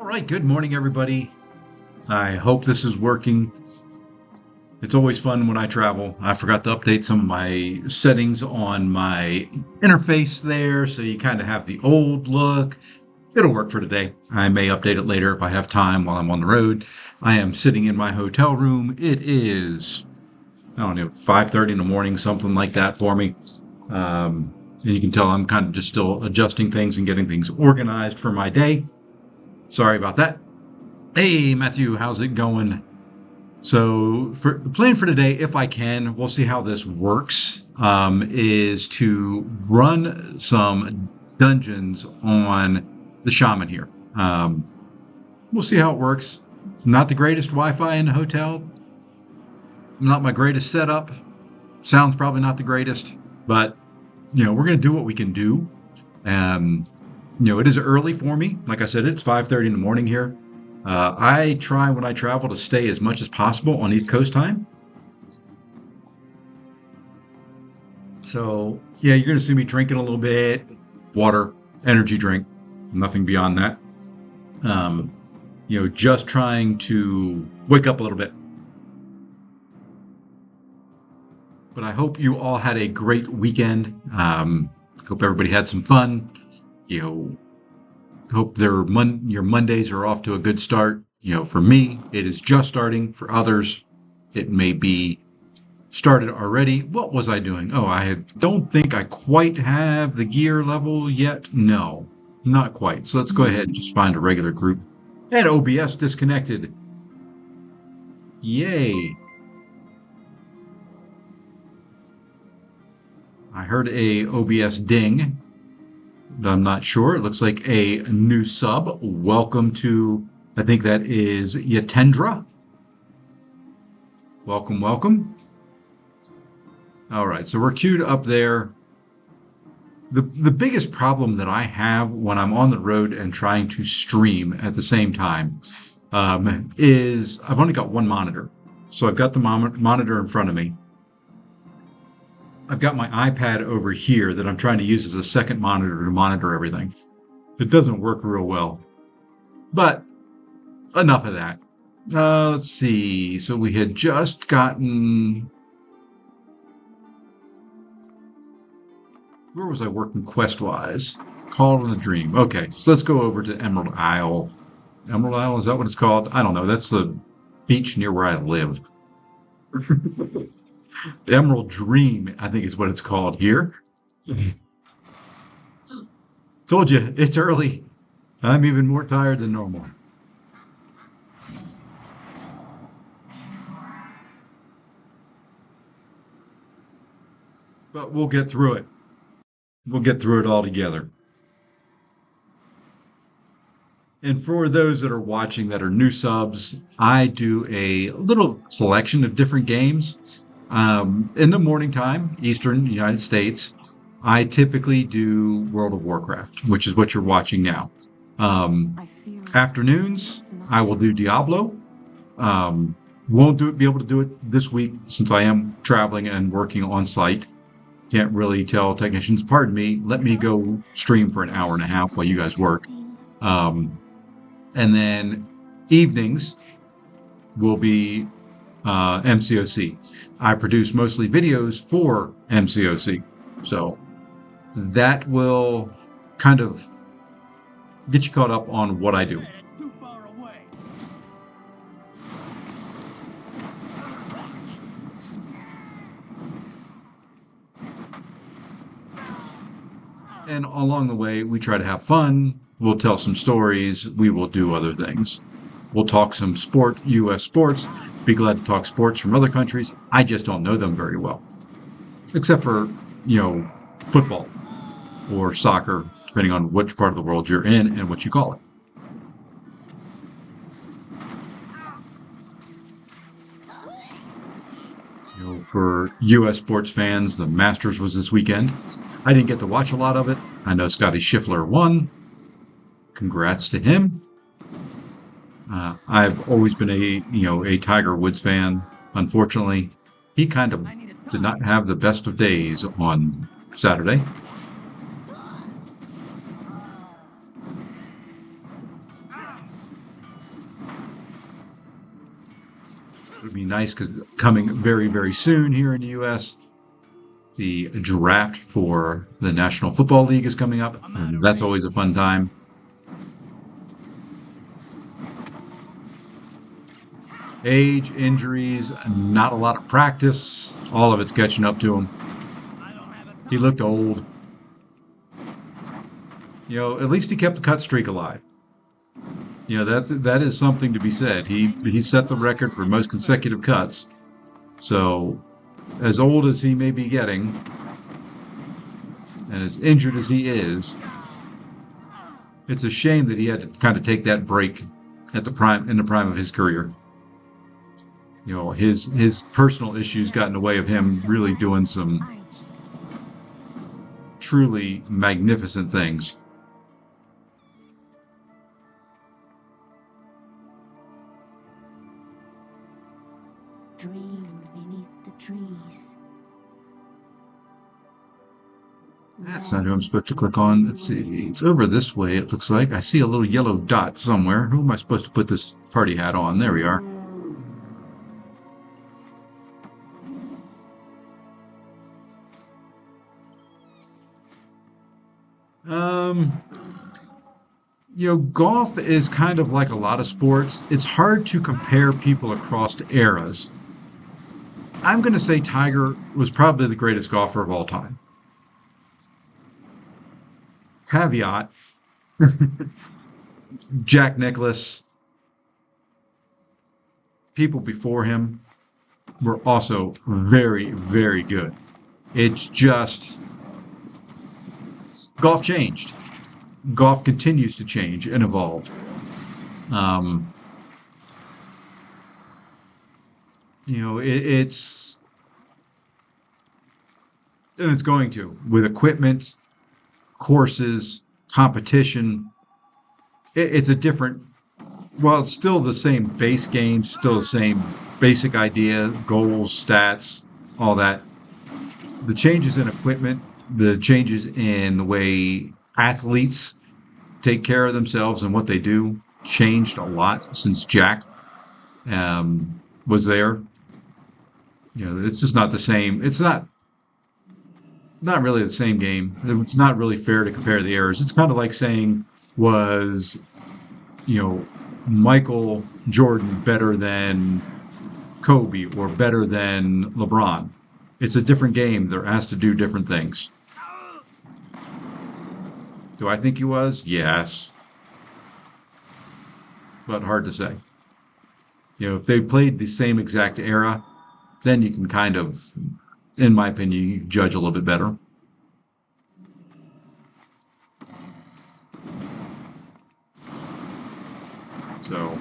All right, good morning, everybody. I hope this is working. It's always fun when I travel. I forgot to update some of my settings on my interface there, so you kind of have the old look. It'll work for today. I may update it later if I have time while I'm on the road. I am sitting in my hotel room. It is, I don't know, 5:30 in the morning, something like that for me. And you can tell I'm kind of just still adjusting things and getting things organized for my day. Sorry about that. Hey, Matthew, how's it going? So, for the plan for today, if I can, we'll see how this works, is to run some dungeons on the Shaman here. We'll see how it works. Not the greatest Wi-Fi in the hotel. Not my greatest setup. Sounds probably not the greatest, but, we're going to do what we can do. It is early for me. Like I said, it's 5:30 in the morning here. I try when I travel to stay as much as possible on East Coast time. So, yeah, you're going to see me drinking a little bit. Water, energy drink, nothing beyond that. Just trying to wake up a little bit. But I hope you all had a great weekend. Hope everybody had some fun. Hope your Mondays are off to a good start. For me, it is just starting. For others, it may be started already. What was I doing? Oh, don't think I quite have the gear level yet. No, not quite. So let's go ahead and just find a regular group. And OBS disconnected. Yay. I heard a OBS ding. I'm not sure. It looks like a new sub. Welcome to, I think that is Yatendra. Welcome, welcome. All right, so we're queued up there. The biggest problem that I have when I'm on the road and trying to stream at the same time is I've only got one monitor. So I've got the monitor in front of me. I've got my iPad over here that I'm trying to use as a second monitor to monitor everything. It doesn't work real well. But enough of that. Let's see. So we had just gotten... Where was I working quest-wise? Call in a Dream. Okay, so let's go over to Emerald Isle. Emerald Isle, is that what it's called? I don't know. That's the beach near where I live. The Emerald Dream, I think is what it's called here. Told you, it's early. I'm even more tired than normal. But we'll get through it. We'll get through it all together. And for those that are watching that are new subs, I do a little collection of different games. In the morning time, Eastern United States, I typically do World of Warcraft, which is what you're watching now. Afternoons, I will do Diablo. Won't be able to do it this week since I am traveling and working on site. Can't really tell technicians, pardon me, let me go stream for an hour and a half while you guys work. And then evenings will be MCOC. I produce mostly videos for MCOC. So that will kind of get you caught up on what I do. And along the way, we try to have fun. We'll tell some stories. We will do other things. We'll talk some U.S. sports. Be glad to talk sports from other countries. I just don't know them very well. Except for, football or soccer, depending on which part of the world you're in and what you call it. For U.S. sports fans, the Masters was this weekend. I didn't get to watch a lot of it. I know Scotty Scheffler won. Congrats to him. I've always been a Tiger Woods fan. Unfortunately, he kind of did not have the best of days on Saturday. would be nice because coming very, very soon here in the U.S., the draft for the National Football League is coming up, and that's always a fun time. Age, injuries, not a lot of practice. All of it's catching up to him. He looked old. At least he kept the cut streak alive. That is something to be said. He set the record for most consecutive cuts. So, as old as he may be getting, and as injured as he is, it's a shame that he had to kind of take that break in the prime of his career. His personal issues got in the way of him really doing some truly magnificent things. Dream beneath the trees. That's not who I'm supposed to click on. Let's see. It's over this way, it looks like. I see a little yellow dot somewhere. Who am I supposed to put this party hat on? There we are. Golf is kind of like a lot of sports. It's hard to compare people across eras. I'm going to say Tiger was probably the greatest golfer of all time. Caveat, Jack Nicklaus, people before him were also very, very good. It's just golf changed. Golf continues to change and evolve. It's going to, with equipment, courses, competition. It's a different, well, it's still the same base game, still the same basic idea, goals, stats, all that. The changes in equipment, the changes in the way athletes take care of themselves and what they do changed a lot since Jack was there. It's just not the same. It's not really the same game. It's not really fair to compare the eras. It's kind of like saying, was, Michael Jordan better than Kobe or better than LeBron? It's a different game. They're asked to do different things. Do I think he was? Yes. But hard to say. If they played the same exact era, then you can kind of, in my opinion, judge a little bit better. So,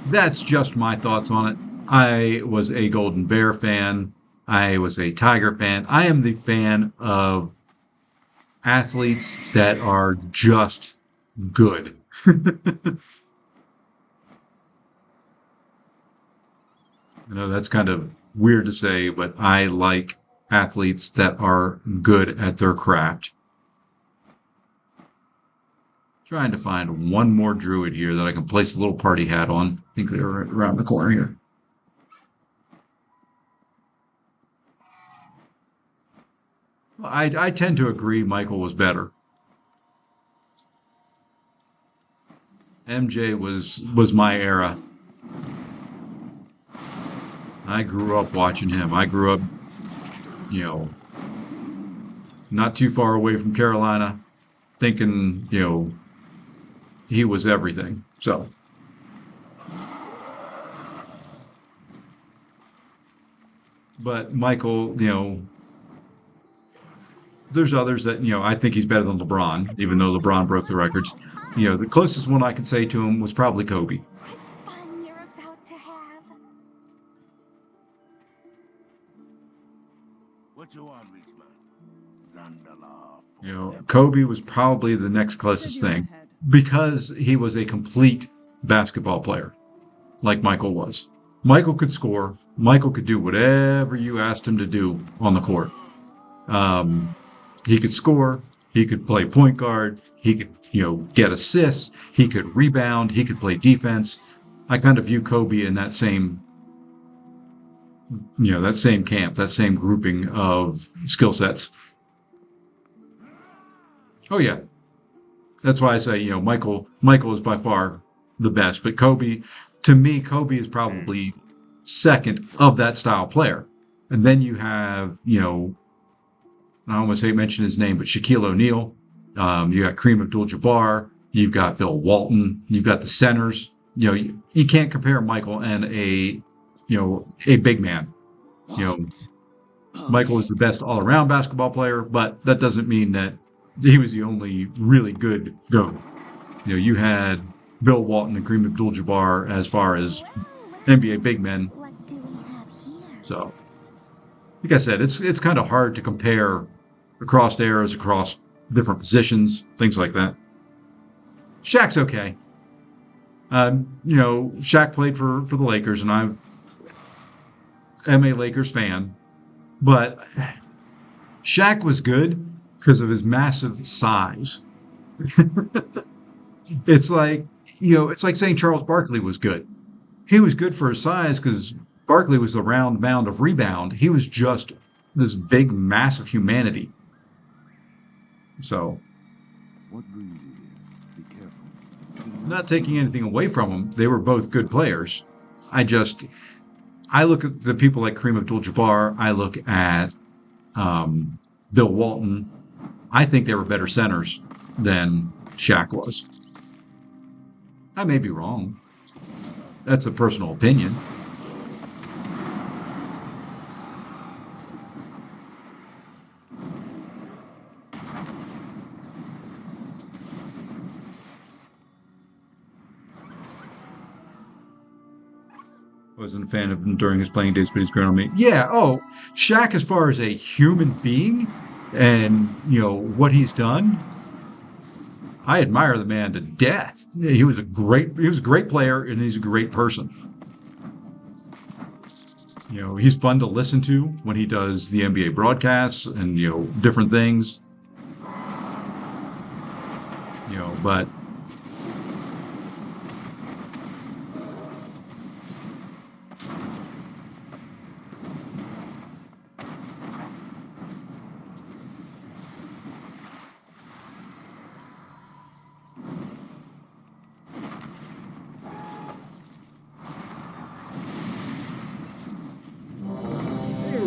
that's just my thoughts on it. I was a Golden Bear fan. I was a Tiger fan. I am the fan of athletes that are just good. That's kind of weird to say, but I like athletes that are good at their craft. Trying to find one more druid here that I can place a little party hat on. I think they're around the corner here. I tend to agree Michael was better. MJ was my era. I grew up watching him. I grew up, not too far away from Carolina, thinking, he was everything. So, but Michael, there's others that, I think he's better than LeBron, even though LeBron broke the records. The closest one I could say to him was probably Kobe. Fun you're about to have. What you want, Richmond? Kobe was probably the next closest thing because he was a complete basketball player, like Michael was. Michael could score. Michael could do whatever you asked him to do on the court. He could score. He could play point guard. He could, get assists. He could rebound. He could play defense. I kind of view Kobe in that same, that same camp, that same grouping of skill sets. Oh yeah, that's why I say, Michael is by far the best, but Kobe, to me, Kobe is probably second of that style player. And then you have, I almost hate mention his name, but Shaquille O'Neal. You got Kareem Abdul-Jabbar. You've got Bill Walton. You've got the centers. You can't compare Michael and a big man. You know, Michael was the best all-around basketball player, but that doesn't mean that he was the only really good GOAT. You had Bill Walton and Kareem Abdul-Jabbar as far as NBA big men. What do we have here? So, like I said, it's kind of hard to compare across eras, across different positions, things like that. Shaq's okay. Shaq played for the Lakers, and I am a Lakers fan, but Shaq was good because of his massive size. It's like saying Charles Barkley was good. He was good for his size because Barkley was the round mound of rebound. He was just this big, massive humanity. So, What brings you here? Be careful. not taking anything away from them, they were both good players. I look at the people like Kareem Abdul-Jabbar. I look at Bill Walton. I think they were better centers than Shaq was. I may be wrong. That's a personal opinion. Wasn't a fan of him during his playing days, but he's grown on me. Yeah. Oh, Shaq, as far as a human being, and what he's done, I admire the man to death. He was a great player, and he's a great person. He's fun to listen to when he does the NBA broadcasts and different things. But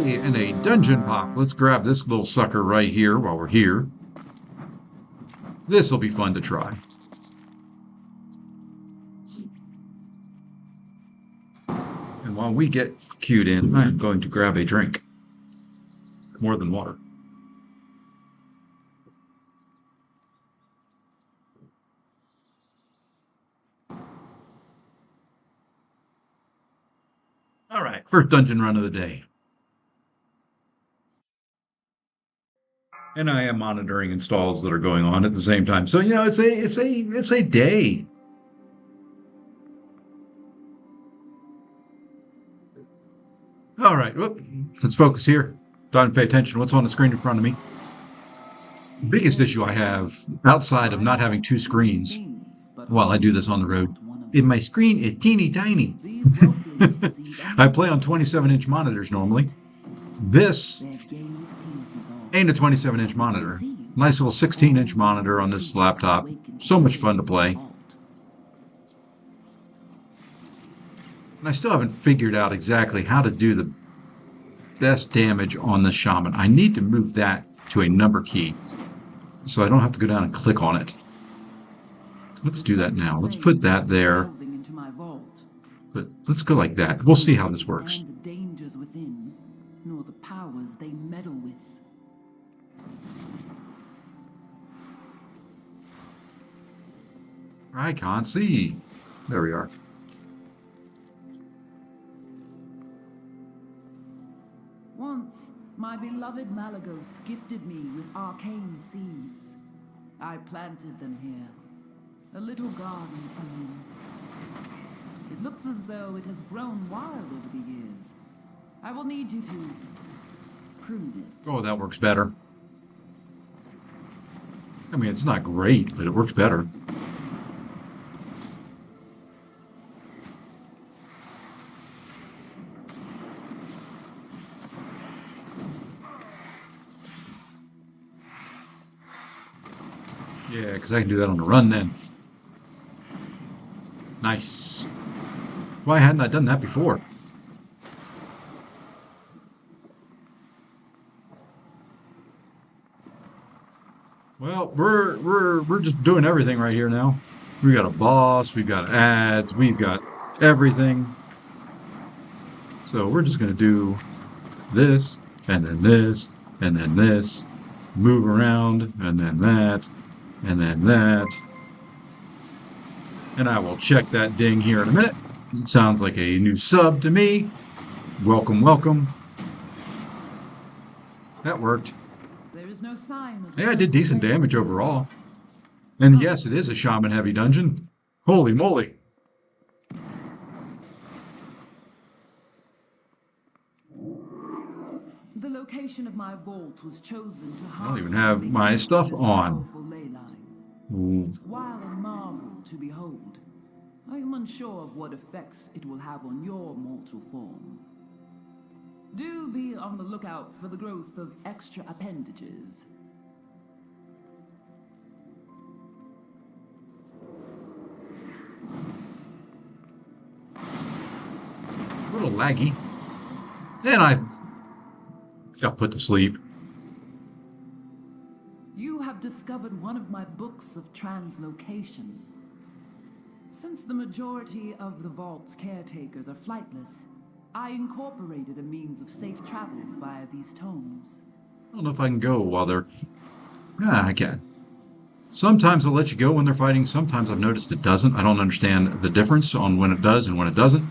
and a dungeon pop. Let's grab this little sucker right here while we're here. This will be fun to try. And while we get queued in, I'm going to grab a drink. More than water. All right, first dungeon run of the day. And I am monitoring installs that are going on at the same time. So it's a day. All right, let's focus here. Time to pay attention. What's on the screen in front of me? The biggest issue I have outside of not having two screens while I do this on the road is my screen is teeny tiny. I play on 27-inch monitors normally. This ain't a 27-inch monitor. Nice little 16-inch monitor on this laptop. So much fun to play. And I still haven't figured out exactly how to do the best damage on the Shaman. I need to move that to a number key so I don't have to go down and click on it. Let's do that now. Let's put that there. But let's go like that. We'll see how this works. Nor the powers they meddle with. I can't see. There we are. Once, my beloved Malagos gifted me with arcane seeds. I planted them here. A little garden for me. It looks as though it has grown wild over the years. I will need you to prune it. Oh, that works better. I mean, it's not great, but it works better. Yeah, because I can do that on the run then. Nice. Why hadn't I done that before? Well, we're just doing everything right here now. We got a boss, we've got ads, we've got everything. So we're just gonna do this, and then this, and then this, move around, and then that, and then that. And I will check that ding here in a minute. It sounds like a new sub to me. Welcome, welcome. That worked. There is no sign of Yeah, I did decent damage overall. And yes, it is a shaman heavy dungeon. Holy moly. The location of my vault was chosen to I don't even have my stuff on. While a marvel to behold, I am unsure of what effects it will have on your mortal form. Do be on the lookout for the growth of extra appendages. A little laggy. And I got put to sleep. You have discovered one of my books of translocation. Since the majority of the vault's caretakers are flightless, I incorporated a means of safe travel via these tomes. I don't know if I can go while they're... Yeah, I can. Sometimes they'll let you go when they're fighting. Sometimes I've noticed it doesn't. I don't understand the difference on when it does and when it doesn't.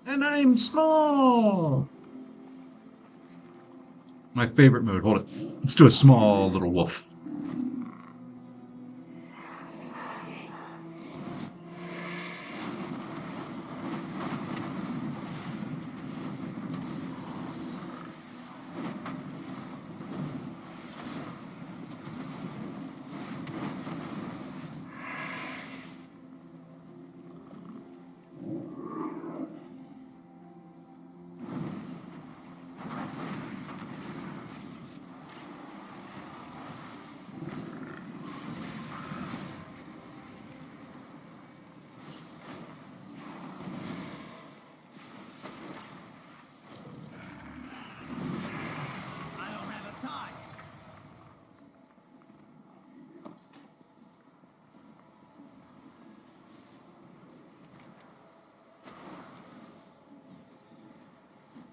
And I'm small! My favorite mode. Hold it. Let's do a small little wolf.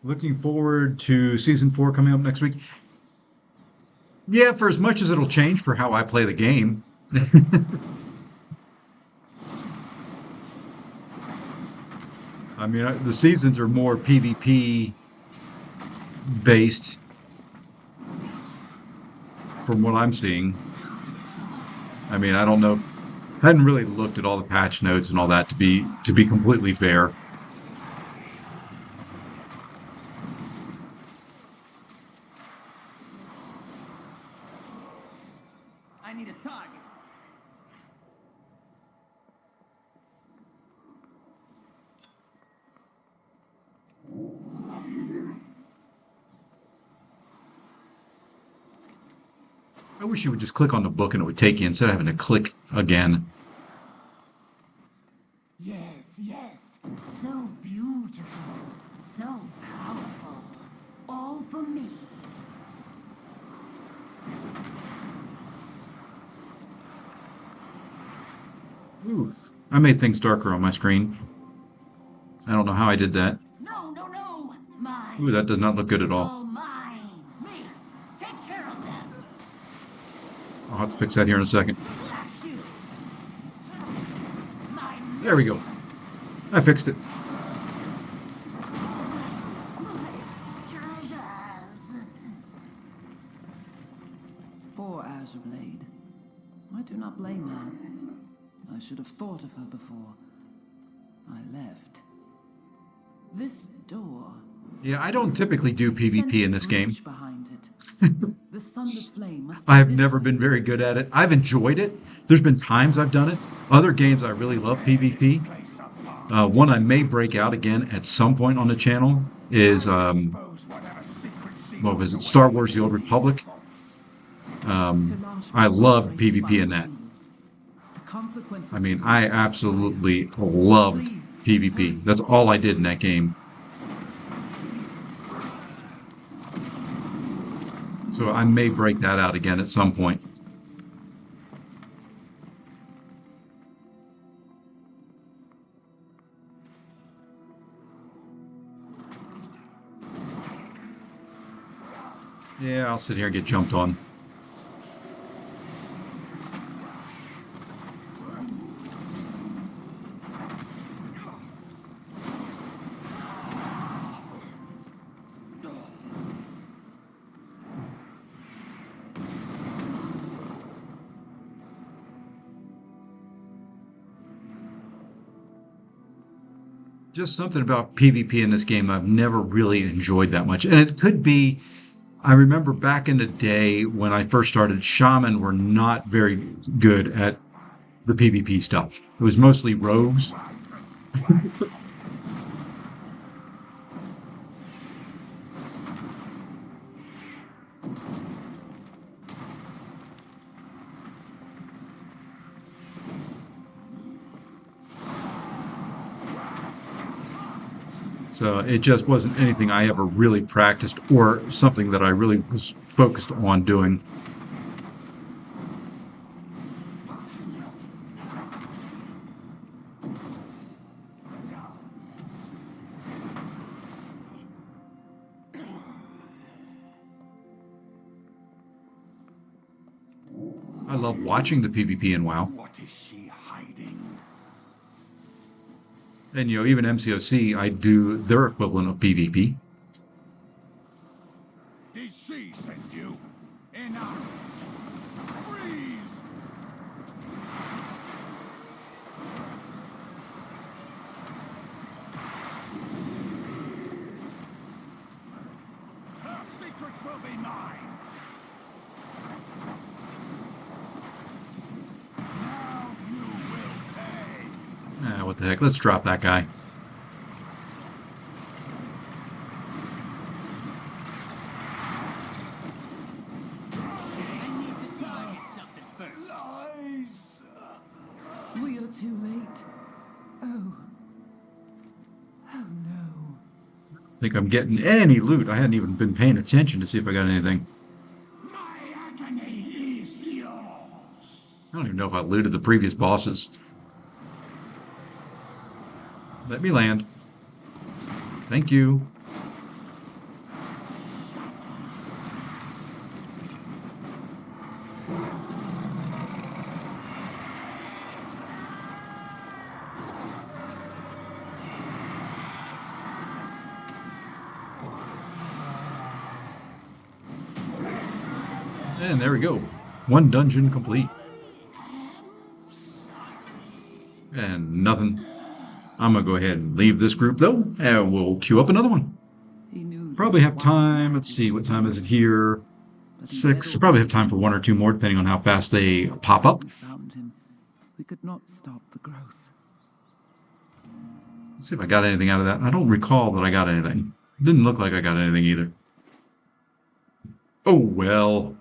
Looking forward to Season 4 coming up next week. Yeah, for as much as it'll change for how I play the game. I mean, the seasons are more PvP based from what I'm seeing. I mean, I don't know. I hadn't really looked at all the patch notes and all that to be completely fair. I need a target. I wish you would just click on the book and it would take you instead of having to click again. Yes, yes. So beautiful. So powerful. All for me. Oof. I made things darker on my screen. I don't know how I did that. No, no, no. Mine. Ooh, that does not look good at All all. mine. Me. Take care of them. I'll have to fix that here in a second. Slash you. My There we go. I fixed it. treasures. Poor Azure Blade. I do not blame her. I should have thought of her before I left. This door. Yeah, I don't typically do PvP in this game. Behind it. The sundered flame must be I have this never way. been very good at it. I've enjoyed it. There's been times I've done it. Other games I really love PvP. One I may break out again at some point on the channel is what was it? Star Wars: The Old Republic. I loved PvP in that. I mean, I absolutely loved PvP. That's all I did in that game. So I may break that out again at some point. Yeah, I'll sit here and get jumped on. Just something about PvP in this game I've never really enjoyed that much. And it could be, I remember back in the day when I first started, Shaman were not very good at the PvP stuff. It was mostly rogues. So it just wasn't anything I ever really practiced or something that I really was focused on doing. I love watching the PvP in WoW. What is she hiding? And, even MCOC, I do their equivalent of PvP. Did she send you? Enough! Freeze! Her secrets will be mine! Now you will pay! What the heck? Let's drop that guy. I need to target something first. Lies! We are too late. Oh. Oh no. I think I'm getting any loot. I hadn't even been paying attention to see if I got anything. My agony is yours! I don't even know if I looted the previous bosses. Let me land. Thank you. And there we go. One dungeon complete. And nothing. I'm going to go ahead and leave this group, though, and we'll queue up another one. He knew Probably have time. Let's see, what time is it here? 6. Probably have time for one or two more, depending on how fast they pop up. We found him. We could not stop the growth. Let's see if I got anything out of that. I don't recall that I got anything. It didn't look like I got anything either. Oh, well.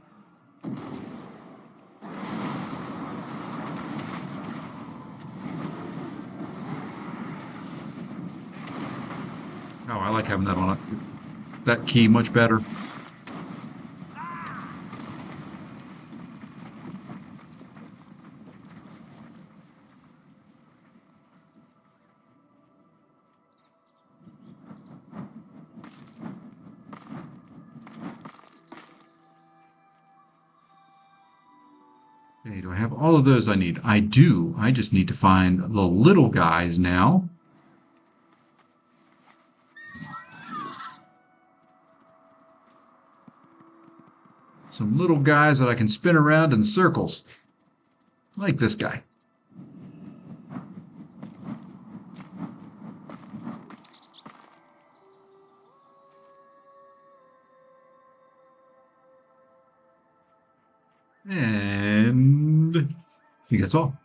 Oh, I like having that on it. That key much better. Okay, do I have all of those I need? I do. I just need to find the little guys now. Some little guys that I can spin around in circles. Like this guy. And I think that's all.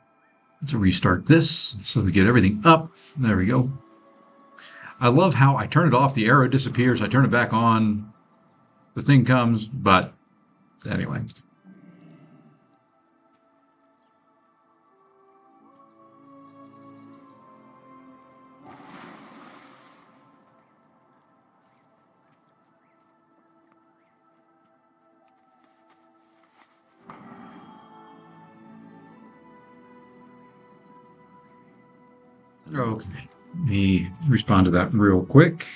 Let's restart this so we get everything up. There we go. I love how I turn it off, the arrow disappears, I turn it back on, the thing comes, but anyway. Okay, let me respond to that real quick.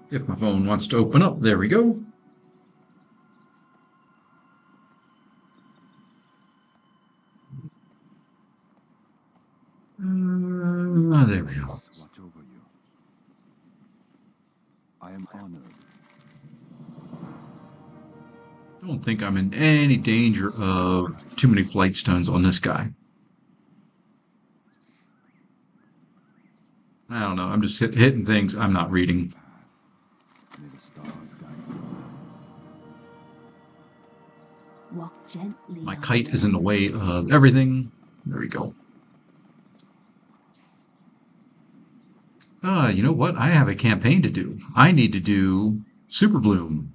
If my phone wants to open up, there we go. There we go. Watch over you. I am honored. Don't think I'm in any danger of too many flight stones on this guy. I don't know. I'm just hitting things I'm not reading. May the stars guide you. Walk gently. My kite is in the way of everything. There we go. You know what? I have a campaign to do. I need to do Super Bloom.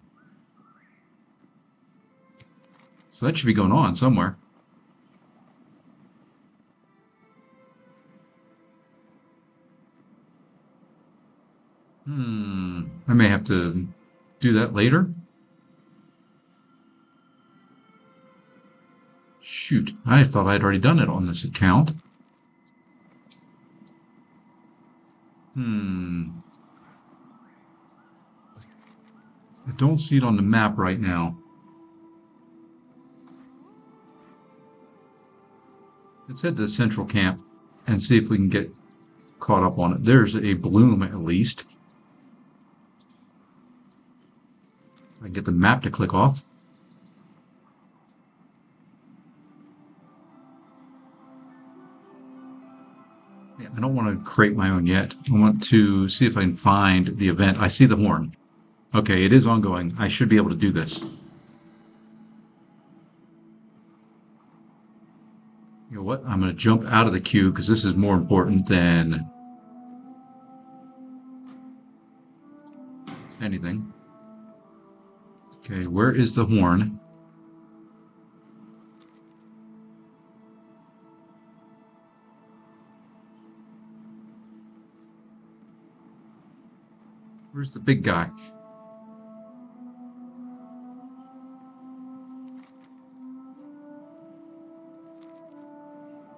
So that should be going on somewhere. I may have to do that later. Shoot, I thought I'd already done it on this account. I don't see it on the map right now. Let's head to the central camp and see if we can get caught up on it. There's a bloom at least. I can get the map to click off. Yeah, I don't want to create my own yet. I want to see if I can find the event. I see the horn. Okay, it is ongoing. I should be able to do this. You know what? I'm going to jump out of the queue because this is more important than anything. Okay, where is the horn? Where's the big guy?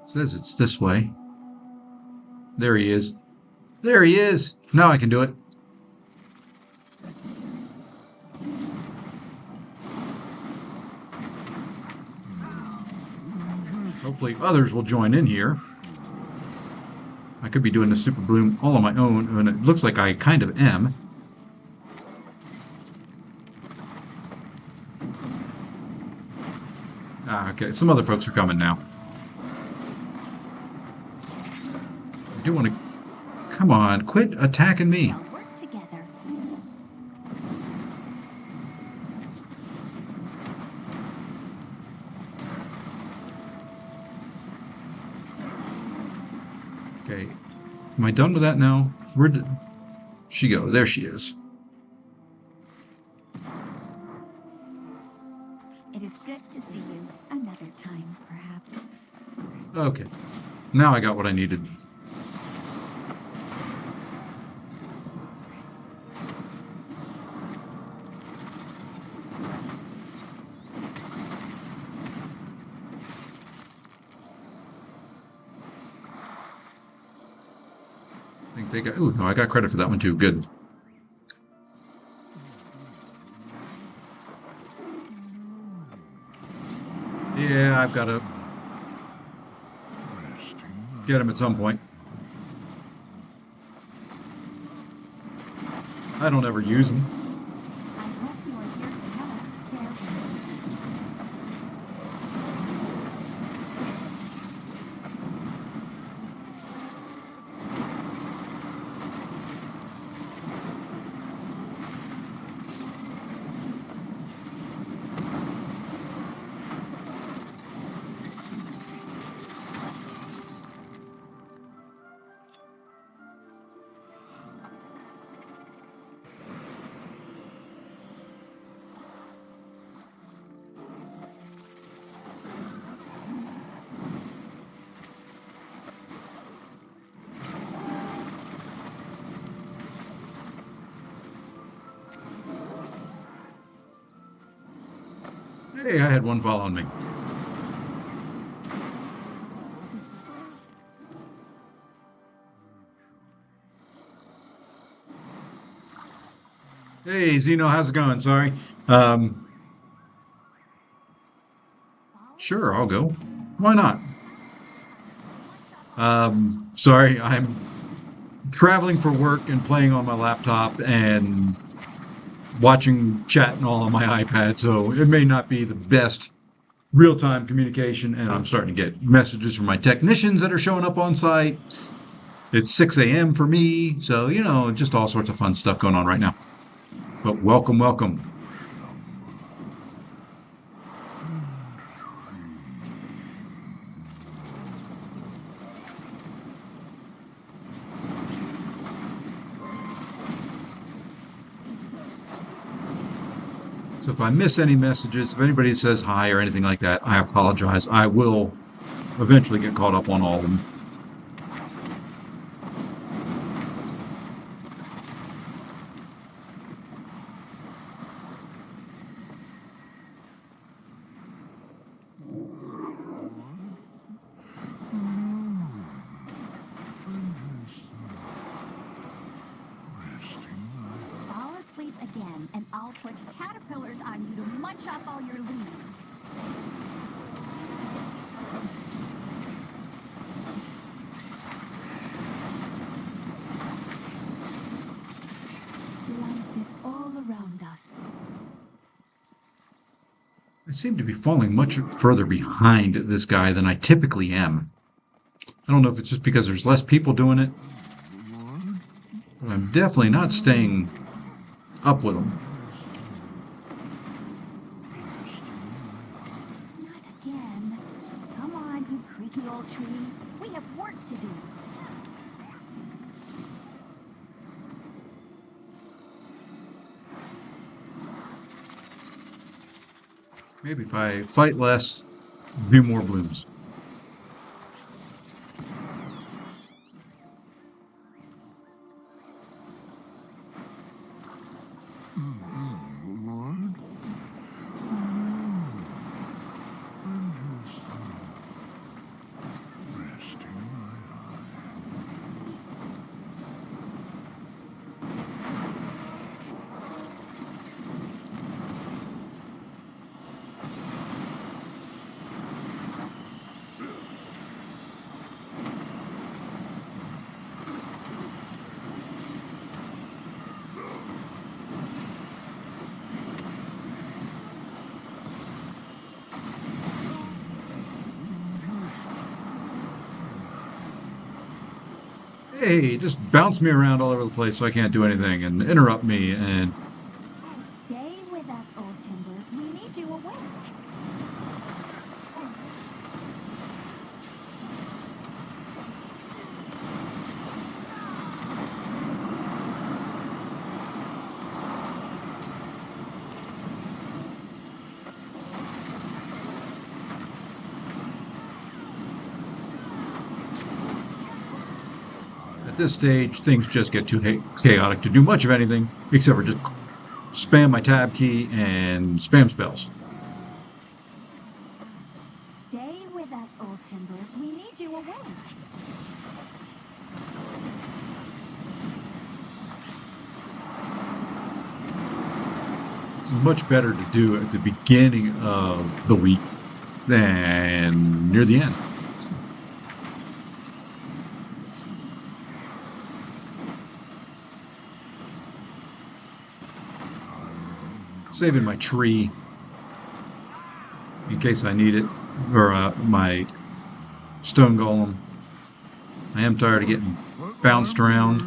It says it's this way. There he is. There he is! Now I can do it. Hopefully others will join in here. I could be doing the Super Bloom all on my own, and it looks like I kind of am. Okay, some other folks are coming now. I do want to... Come on, quit attacking me. Work together. Okay, am I done with that now? Where did she go? There she is. It is good to see you another time, perhaps. Okay, now I got what I needed. I think they got... Ooh, no, I got credit for that one too. Good. Yeah, I've got to get him at some point. I don't ever use him. I hope you are here to help. Hey, I had one following me. Hey, Zeno, how's it going? Sorry. Um, sure, I'll go. Why not? Sorry, I'm traveling for work and playing on my laptop and watching chat and all on my iPad, so it may not be the best real-time communication, and I'm starting to get messages from my technicians that are showing up on site. It's 6 a.m. for me, so, just all sorts of fun stuff going on right now. But welcome, welcome. So if I miss any messages, if anybody says hi or anything like that, I apologize. I will eventually get caught up on all of them. Fall asleep again, and I'll put caterpillars on you to munch up all your leaves. Life is all around us. I seem to be falling much further behind this guy than I typically am. I don't know if it's just because there's less people doing it, but I'm definitely not staying up with him. Not again. Come on, you creaky old tree. We have work to do. Maybe if I fight less, do more blooms. Lord? Resting my Hey, just bounce me around all over the place so I can't do anything and interrupt me and Stay with us, old timber. We need you awake. at this stage things just get too chaotic to do much of anything except for just spam my tab key and spam spells. Stay with us, old timber. We need you awake. This is much better to do at the beginning of the week than near the end. Saving my tree in case I need it, or my stone golem. I am tired of getting bounced around.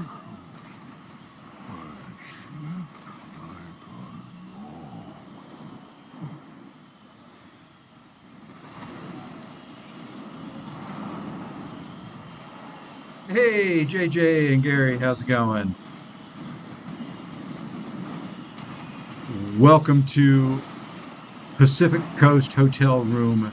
Hey, JJ and Gary, how's it going? Welcome to Pacific Coast Hotel Room.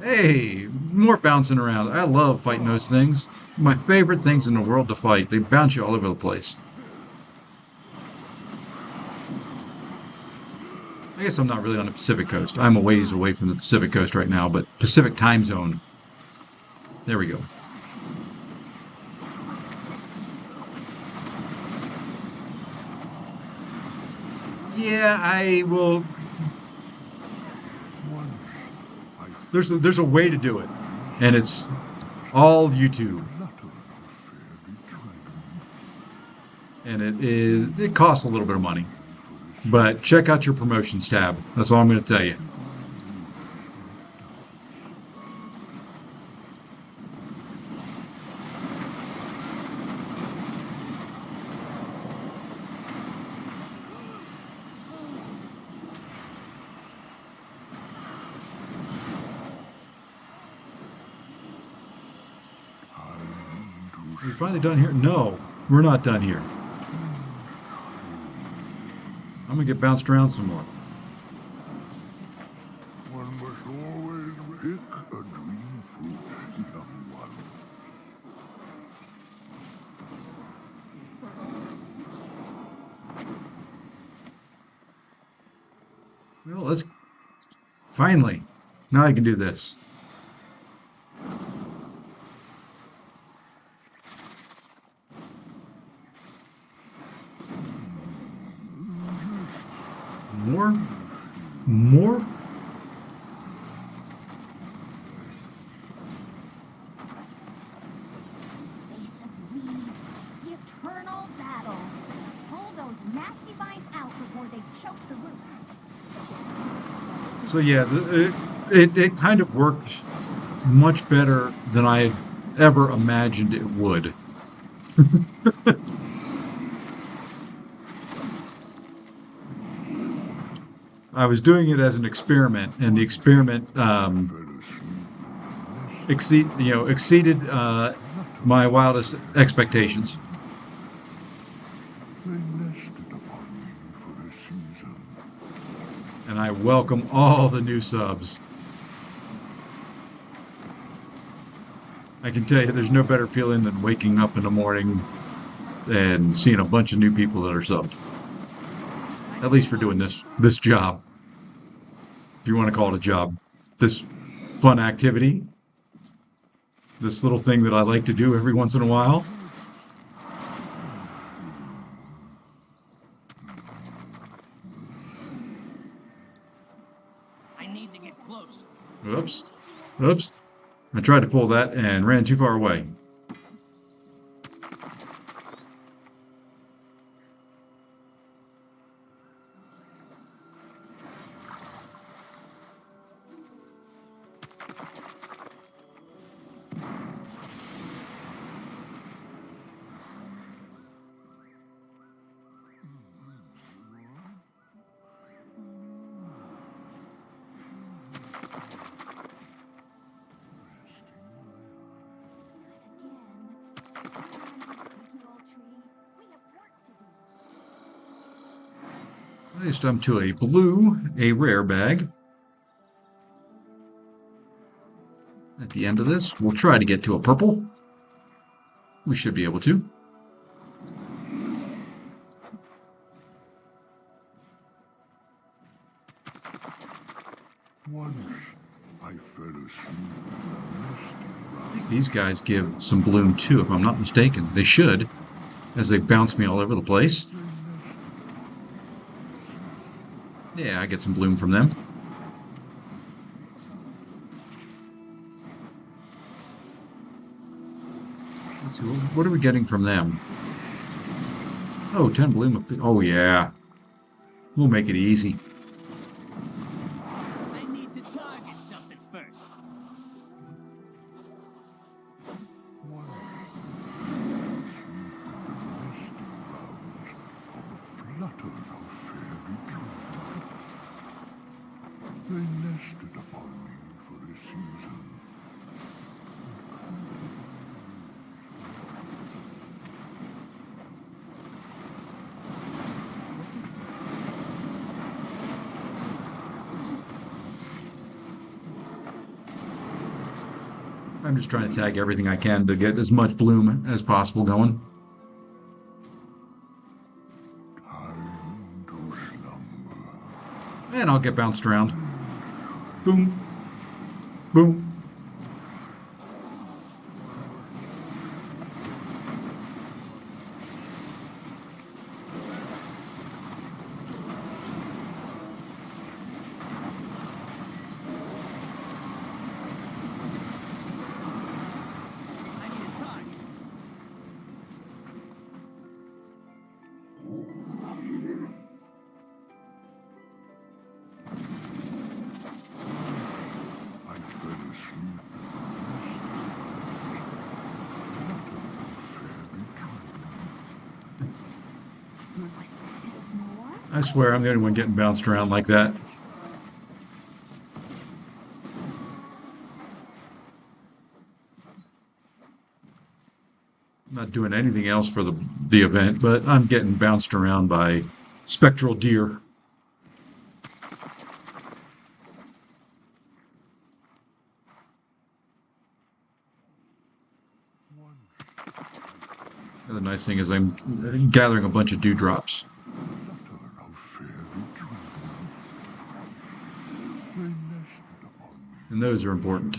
Hey, more bouncing around. I love fighting those things. My favorite things in the world to fight. They bounce you all over the place. I guess I'm not really on the Pacific coast. I'm a ways away from the Pacific coast right now, but Pacific time zone. There we go. Yeah, I will. There's a way to do it, and it's all YouTube, and it costs a little bit of money. But check out your promotions tab. That's all I'm going to tell you. Are we finally done here? No, we're not done here. I'm going to get bounced around some more. One must always pick a dream fruit, young one. Well, let's finally. Now I can do this. More? More? Face of weeds, the eternal battle. Pull those nasty vines out before they choke the roots. So yeah, it kind of worked much better than I had ever imagined it would. I was doing it as an experiment, and the experiment exceeded my wildest expectations. They nested upon me for a season. And I welcome all the new subs. I can tell you, there's no better feeling than waking up in the morning and seeing a bunch of new people that are subbed. At least for doing this job, if you want to call it a job, this fun activity, this little thing that I like to do every once in a while. I need to get close. Oops, oops. I tried to pull that and ran too far away. At least I'm to a blue, a rare bag. At the end of this, we'll try to get to a purple. We should be able to. Once I fell asleep I think these guys give some bloom too, if I'm not mistaken. They should, as they bounce me all over the place. Yeah, I get some bloom from them. Let's see, what are we getting from them? Oh, 10 bloom. Oh, yeah. We'll make it easy. I need to target something first. fluttered of fairy dream. They nested upon me for a season. I'm just trying to tag everything I can to get as much bloom as possible going. Time to slumber. And I'll get bounced around. Boom. Boom. I need a target. I fell asleep. Was that a snore? I swear I'm the only one getting bounced around like that. I'm not doing anything else for the event, but I'm getting bounced around by spectral deer. The other nice thing is I'm gathering a bunch of dewdrops. Of fairy dreams. They nested upon me And those are important.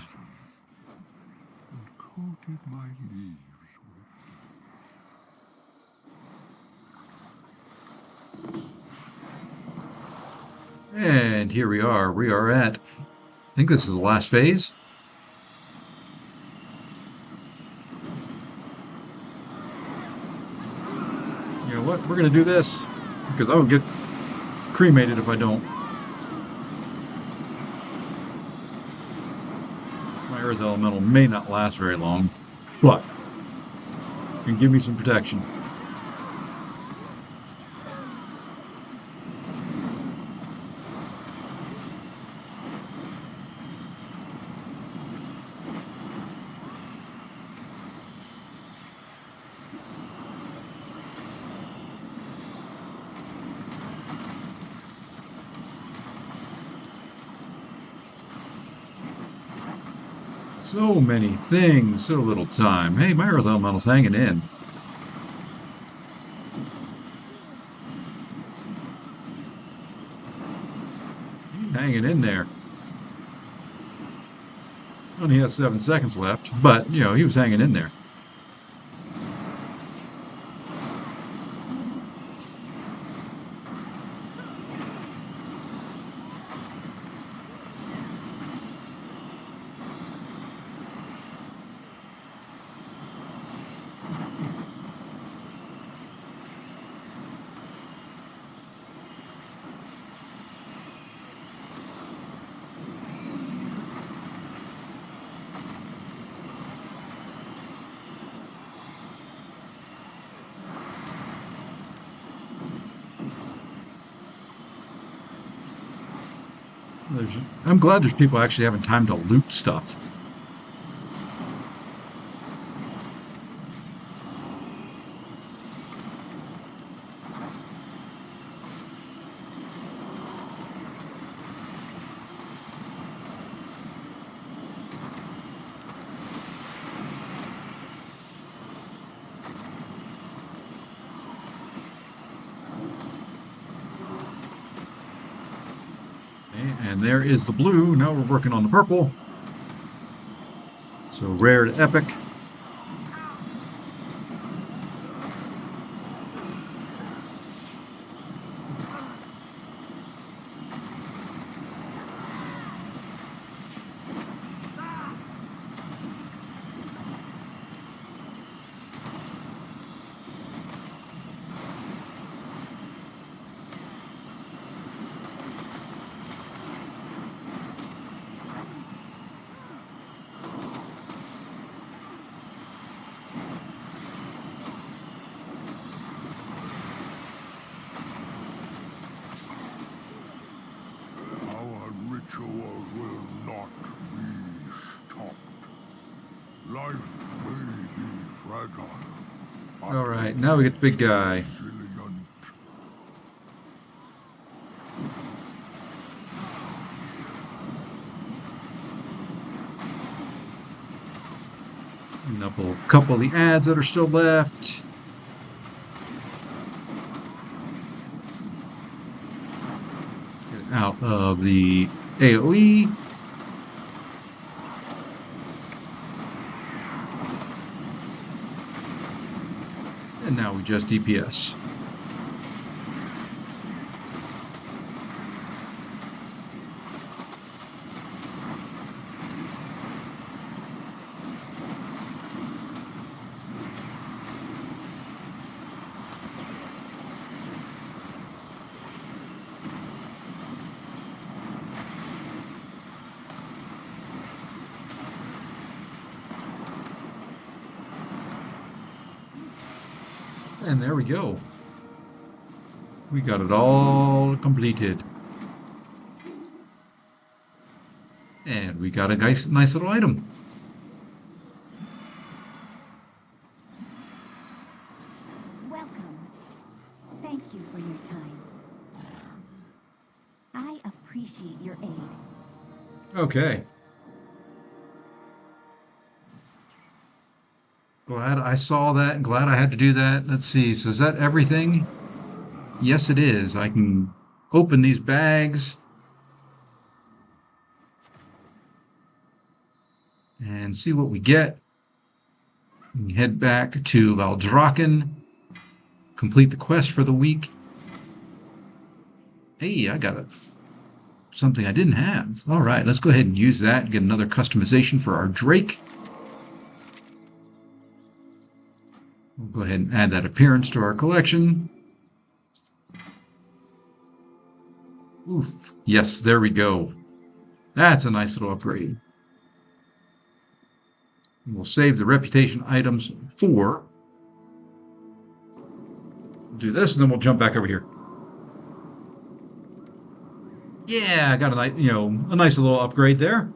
and coated my leaves with And here we are. We are at, I think this is the last phase. You know what? We're going to do this because I will get cremated if I don't. My earth elemental may not last very long, but it can give me some protection. So many things, so little time. Hey, my earth elemental's hanging in. Hanging in there. Only has 7 seconds left, but, you know, he was hanging in there. I'm glad there's people actually having time to loot stuff. And there is the blue. Now we're working on the purple. So rare to epic. our ritual will not be stopped. Life may be fragile. All right, now we get the big guy. Resilient. A couple of the ads that are still left. Get out of the AoE. And now we just DPS. And there we go. We got it all completed. And we got a nice little item. Welcome. Thank you for your time. I appreciate your aid. Okay. Glad I saw that. Glad I had to do that. Let's see. So is that everything? Yes, it is. I can open these bags and see what we get. We can head back to Valdraken, complete the quest for the week. Hey, I got something I didn't have. All right, let's go ahead and use that and get another customization for our Drake. We'll go ahead and add that appearance to our collection. Oof. Yes, there we go. That's a nice little upgrade. We'll save the reputation items for. Do this, and then we'll jump back over here. Yeah, I got a nice little upgrade there.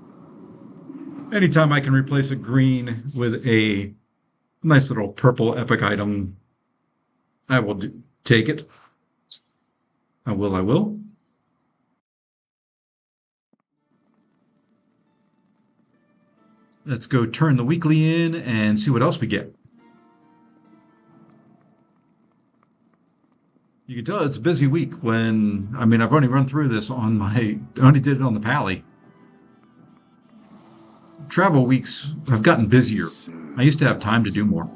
Anytime I can replace a green with a nice little purple epic item, I will take it. I will. Let's go turn the weekly in and see what else we get. You can tell it's a busy week when, I've only run through this I only did it on the Pally. Travel weeks have gotten busier. I used to have time to do more.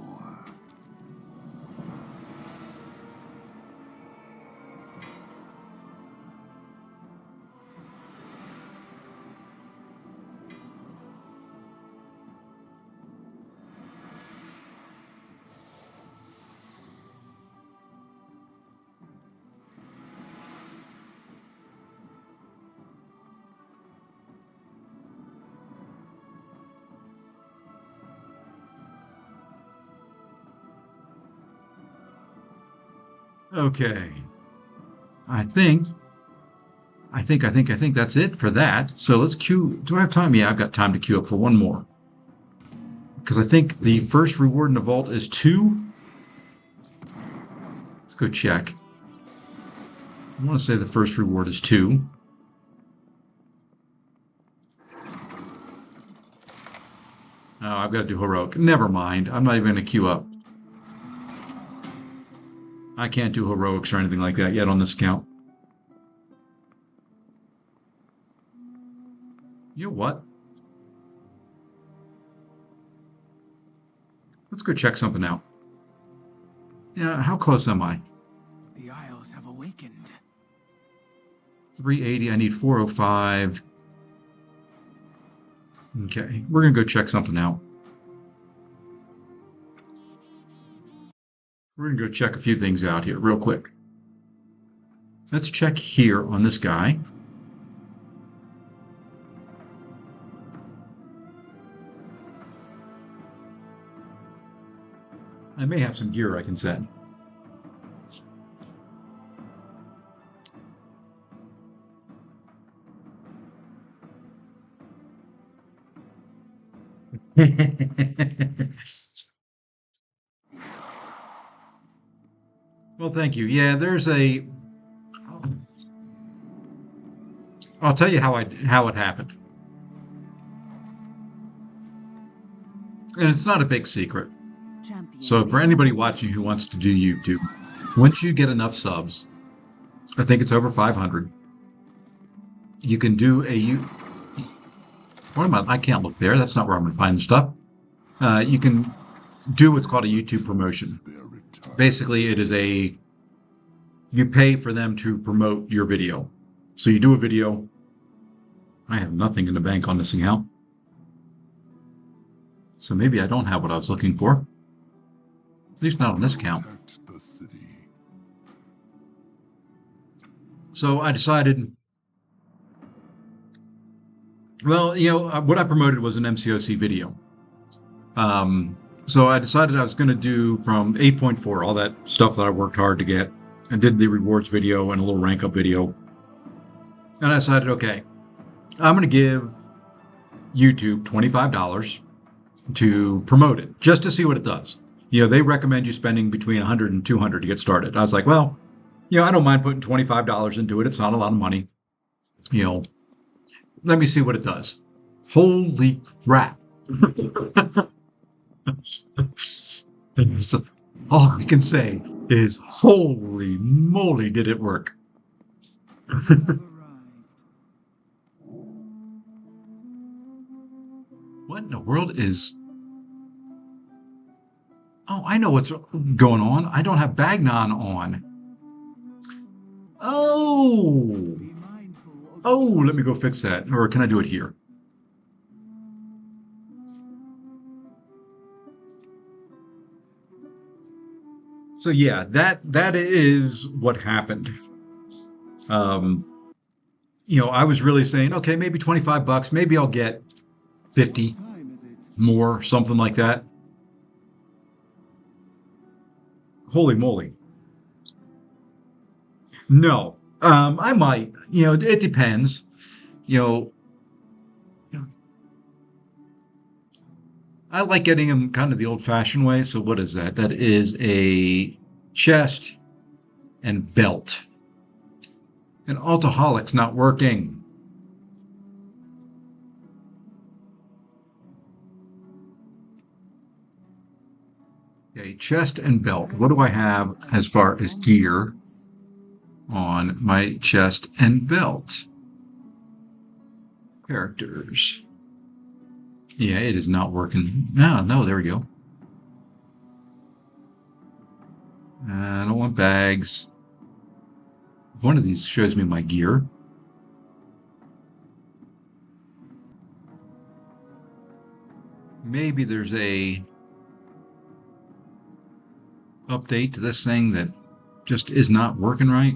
Okay. I think that's it for that. So let's queue. Do I have time? Yeah, I've got time to queue up for one more. Because I think the first reward in the vault is 2. Let's go check. I want to say the first reward is 2. Oh, I've got to do heroic. Never mind. I'm not even going to queue up. I can't do heroics or anything like that yet on this account. You know what? Let's go check something out. Yeah, how close am I? The Isles have awakened. 380. I need 405. Okay, we're going to go check something out. We're going to go check a few things out here real quick. Let's check here on this guy. I may have some gear I can send. Well, thank you. Yeah, there's a. I'll tell you how it happened. And it's not a big secret. Champion So for anybody watching who wants to do YouTube, once you get enough subs, I think it's over 500, you can do what am I can't look there. That's not where I'm going to find the stuff. You can do what's called a YouTube promotion. Basically, you pay for them to promote your video. So you do a video. I have nothing in the bank on this account. So maybe I don't have what I was looking for. At least not on this account. So I decided, well, what I promoted was an MCOC video. So I decided I was going to do from 8.4, all that stuff that I worked hard to get. I did the rewards video and a little rank up video. And I decided, okay, I'm going to give YouTube $25 to promote it, just to see what it does. They recommend you spending between $100 and $200 to get started. I was like, well, I don't mind putting $25 into it. It's not a lot of money. Let me see what it does. Holy crap. So all I can say is, holy moly, did it work. What in the world is... Oh, I know what's going on. I don't have Bagnon on. Oh! Oh, let me go fix that. Or can I do it here? So yeah, that is what happened. I was really saying, okay, maybe $25, maybe I'll get 50 more, something like that. Holy moly. No, I might, it depends, I like getting them kind of the old-fashioned way. So what is that? That is a chest and belt. And Altaholic's not working. Okay, chest and belt. What do I have as far as gear on my chest and belt? Characters. Yeah, it is not working. No, there we go. I don't want bags. One of these shows me my gear. Maybe there's a update to this thing that just is not working right.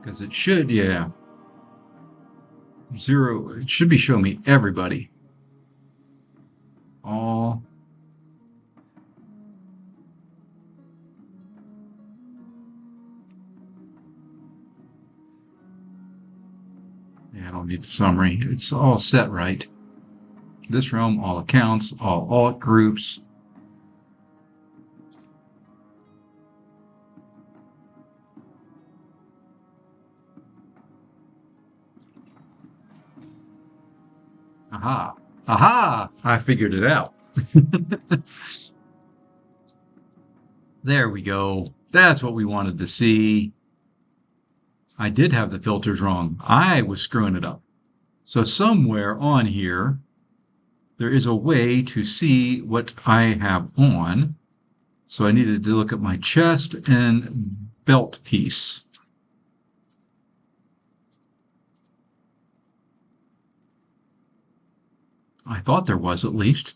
Because it should, yeah. Zero, it should be showing me everybody. All. Yeah, I don't need the summary. It's all set right. This realm, all accounts, all alt groups. Aha. Aha! I figured it out. There we go. That's what we wanted to see. I did have the filters wrong. I was screwing it up. So somewhere on here, there is a way to see what I have on. So I needed to look at my chest and belt piece. I thought there was, at least.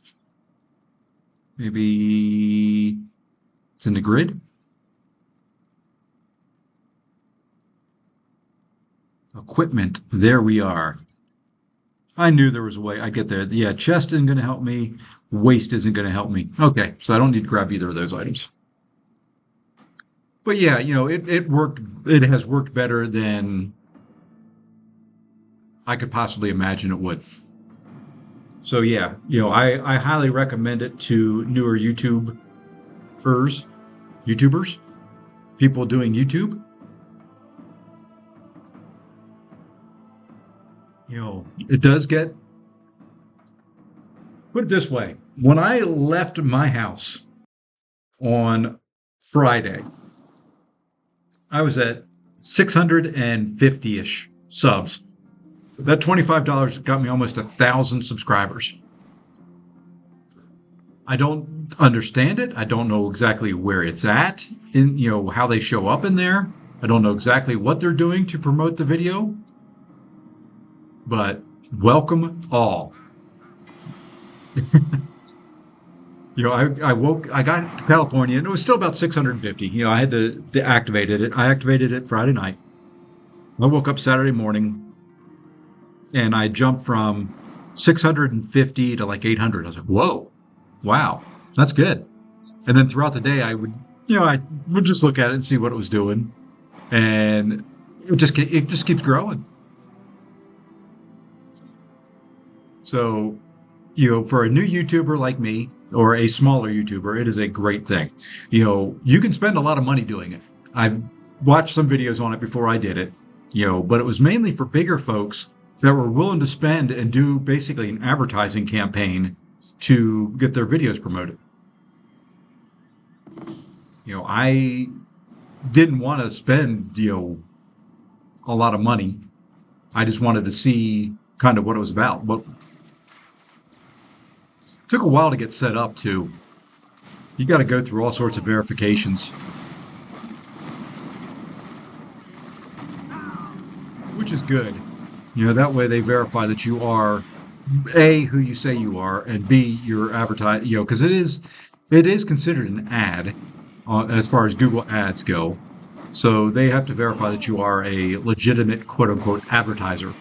Maybe it's in the grid. Equipment. There we are. I knew there was a way I'd get there. Yeah, chest isn't going to help me. Waist isn't going to help me. Okay, so I don't need to grab either of those items. But yeah, it worked. It has worked better than I could possibly imagine it would. So yeah, I highly recommend it to newer YouTubers, people doing YouTube. it does get, put it this way. When I left my house on Friday, I was at 650-ish subs. That $25 got me almost 1,000 subscribers. I don't understand it. I don't know exactly where it's at, in how they show up in there. I don't know exactly what they're doing to promote the video, but welcome all. I got to California and it was still about 650. I had to deactivate it. I activated it Friday night. I woke up Saturday morning and I jumped from 650 to like 800. I was like, whoa, wow, that's good. And then throughout the day, I would just look at it and see what it was doing. And it just keeps growing. So, for a new YouTuber like me or a smaller YouTuber, it is a great thing. You can spend a lot of money doing it. I've watched some videos on it before I did it, but it was mainly for bigger folks that were willing to spend and do basically an advertising campaign to get their videos promoted. I didn't want to spend, a lot of money. I just wanted to see kind of what it was about. But it took a while to get set up too. You got to go through all sorts of verifications, which is good. That way they verify that you are A, who you say you are, and B, your advertise, because it is considered an ad as far as Google ads go. So they have to verify that you are a legitimate quote unquote advertiser.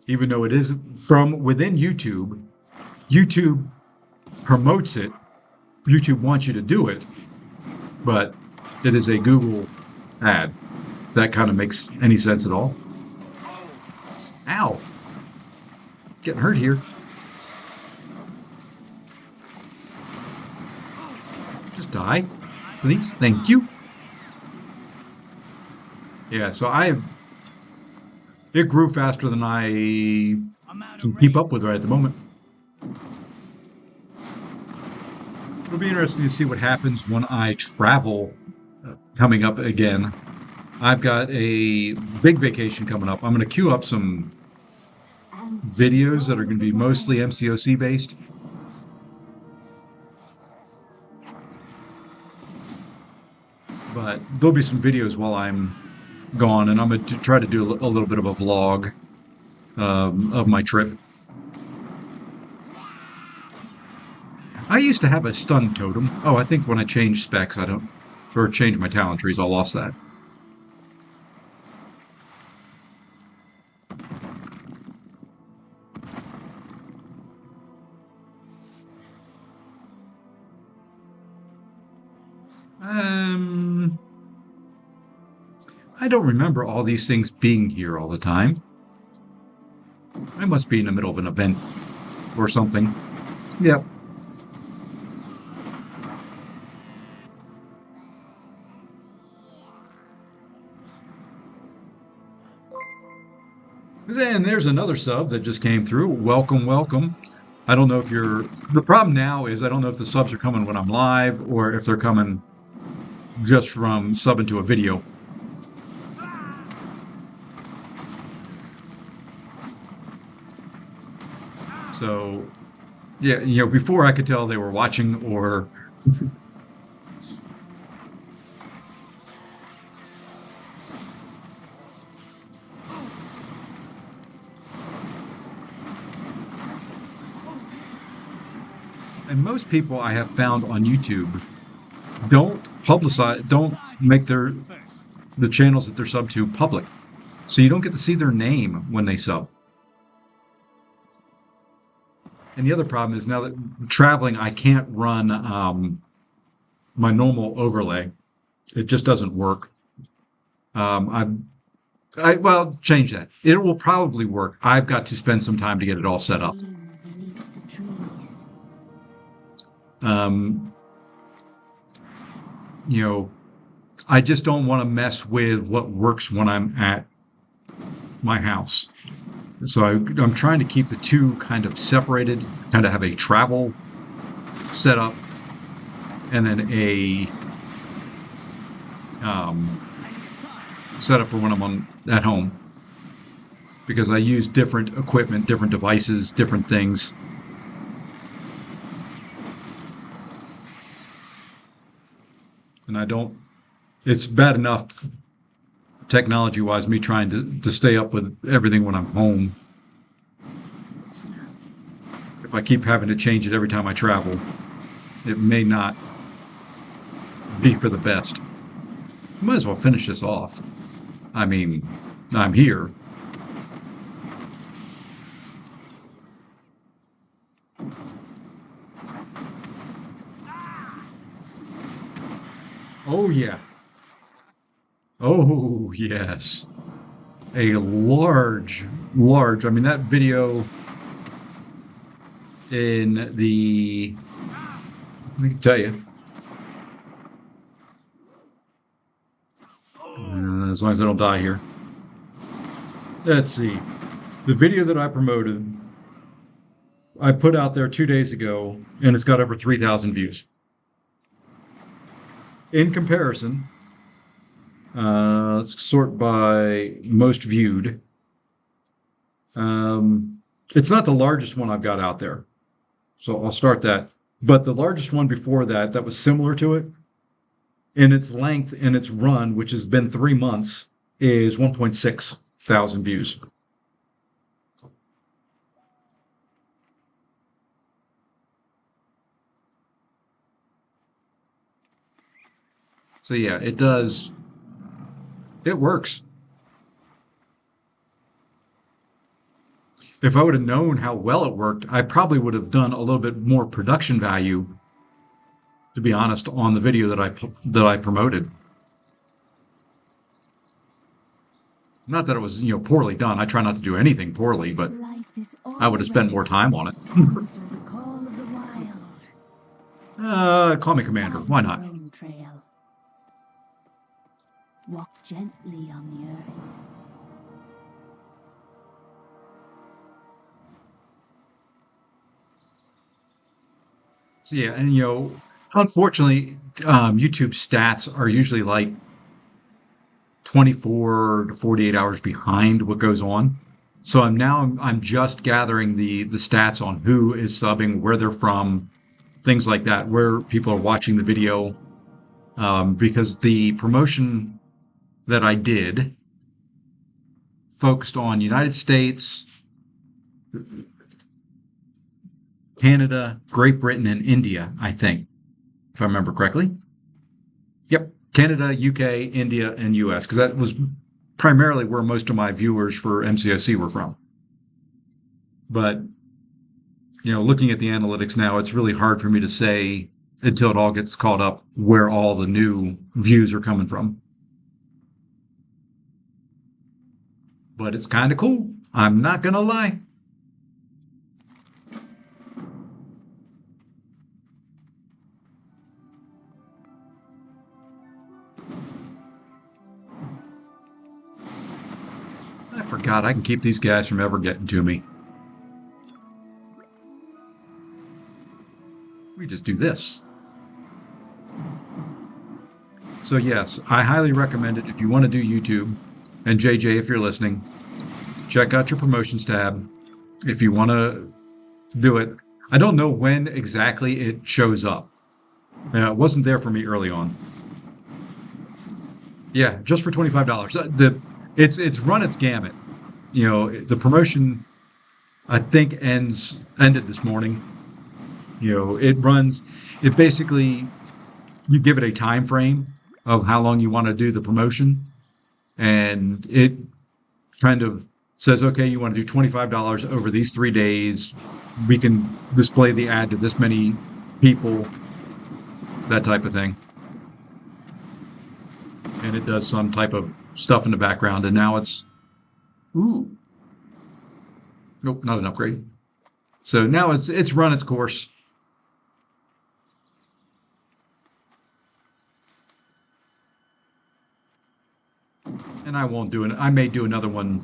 Even though it is from within YouTube, YouTube promotes it. YouTube wants you to do it, but it is a Google ad. If that kind of makes any sense at all. Ow! Getting hurt here. Just die, please. Thank you. Yeah, so it grew faster than I can keep up with right at the moment. It'll be interesting to see what happens when I travel coming up again. I've got a big vacation coming up. I'm going to queue up some videos that are going to be mostly MCOC based. But there'll be some videos while I'm gone, and I'm going to try to do a little bit of a vlog of my trip. I used to have a stun totem. Oh, I think when I changed specs, or changed my talent trees, I lost that. I don't remember all these things being here all the time. I must be in the middle of an event or something. Yep. And there's another sub that just came through. Welcome, welcome. I don't know if the problem now is I don't know if the subs are coming when I'm live or if they're coming just from subbing to a video. So, yeah, before I could tell they were watching or... And most people I have found on YouTube don't make the channels that they're sub to public. So you don't get to see their name when they sub. And the other problem is now that I'm traveling, I can't run my normal overlay. It just doesn't work. Well, change that. It will probably work. I've got to spend some time to get it all set up. I just don't want to mess with what works when I'm at my house. So I'm trying to keep the two kind of separated, kind of have a travel setup and then a setup for when I'm at home, because I use different equipment, different devices, different things. And I don't, it's bad enough technology wise, me trying to stay up with everything when I'm home. If I keep having to change it every time I travel, it may not be for the best. Might as well finish this off. I mean, I'm here. Oh, yeah. Oh, yes. A large, I mean, that video in the, let me tell you, as long as I don't die here. Let's see. The video that I promoted, I put out there 2 days ago, and it's got over 3,000 views. In comparison, let's sort by most viewed. It's not the largest one I've got out there, so I'll start that. But the largest one before that, that was similar to it, in its length and its run, which has been 3 months, is 1.6 thousand views. So yeah, it does. It works. If I would have known how well it worked, I probably would have done a little bit more production value, to be honest, on the video that I promoted. Not that it was, poorly done. I try not to do anything poorly, but Life is I would have spent more time on it. Answer the call of the wild. Call me Commander. Find Why your not? own trail. Walk gently on the earth. So yeah, and unfortunately, YouTube stats are usually like 24 to 48 hours behind what goes on. So I'm just gathering the stats on who is subbing, where they're from, things like that, where people are watching the video, because the promotion that I did focused on United States, Canada, Great Britain, and India, I think, if I remember correctly. Yep, Canada, UK, India, and US, because that was primarily where most of my viewers for MCOC were from. But, looking at the analytics now, it's really hard for me to say until it all gets caught up where all the new views are coming from. But it's kind of cool. I'm not going to lie. I forgot I can keep these guys from ever getting to me. We just do this. So yes, I highly recommend it if you want to do YouTube. And JJ, if you're listening, check out your promotions tab. If you want to do it, I don't know when exactly it shows up. It wasn't there for me early on. Yeah, just for $25. It's run its gamut. The promotion I think ended this morning. It runs. It basically, you give it a time frame of how long you want to do the promotion, and it kind of says, okay, you want to do $25 over these 3 days. We can display the ad to this many people, that type of thing. And it does some type of stuff in the background, and now it's, ooh, nope, not an upgrade. So now it's run its course. And I won't do it. I may do another one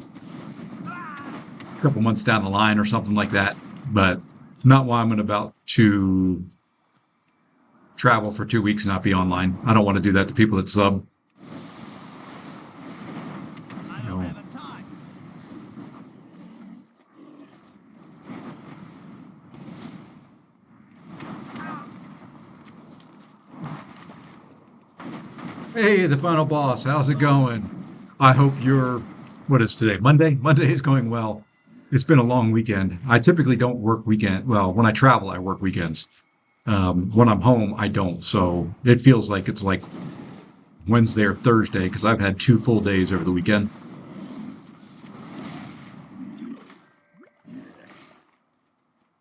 a couple months down the line or something like that. But not while I'm about to travel for 2 weeks and not be online. I don't want to do that to people that sub. You know. Hey, the final boss, how's it going? I hope what is today? Monday? Monday is going well. It's been a long weekend. I typically don't work weekend. Well, when I travel, I work weekends. When I'm home, I don't. So it feels like it's like Wednesday or Thursday because I've had 2 full days over the weekend.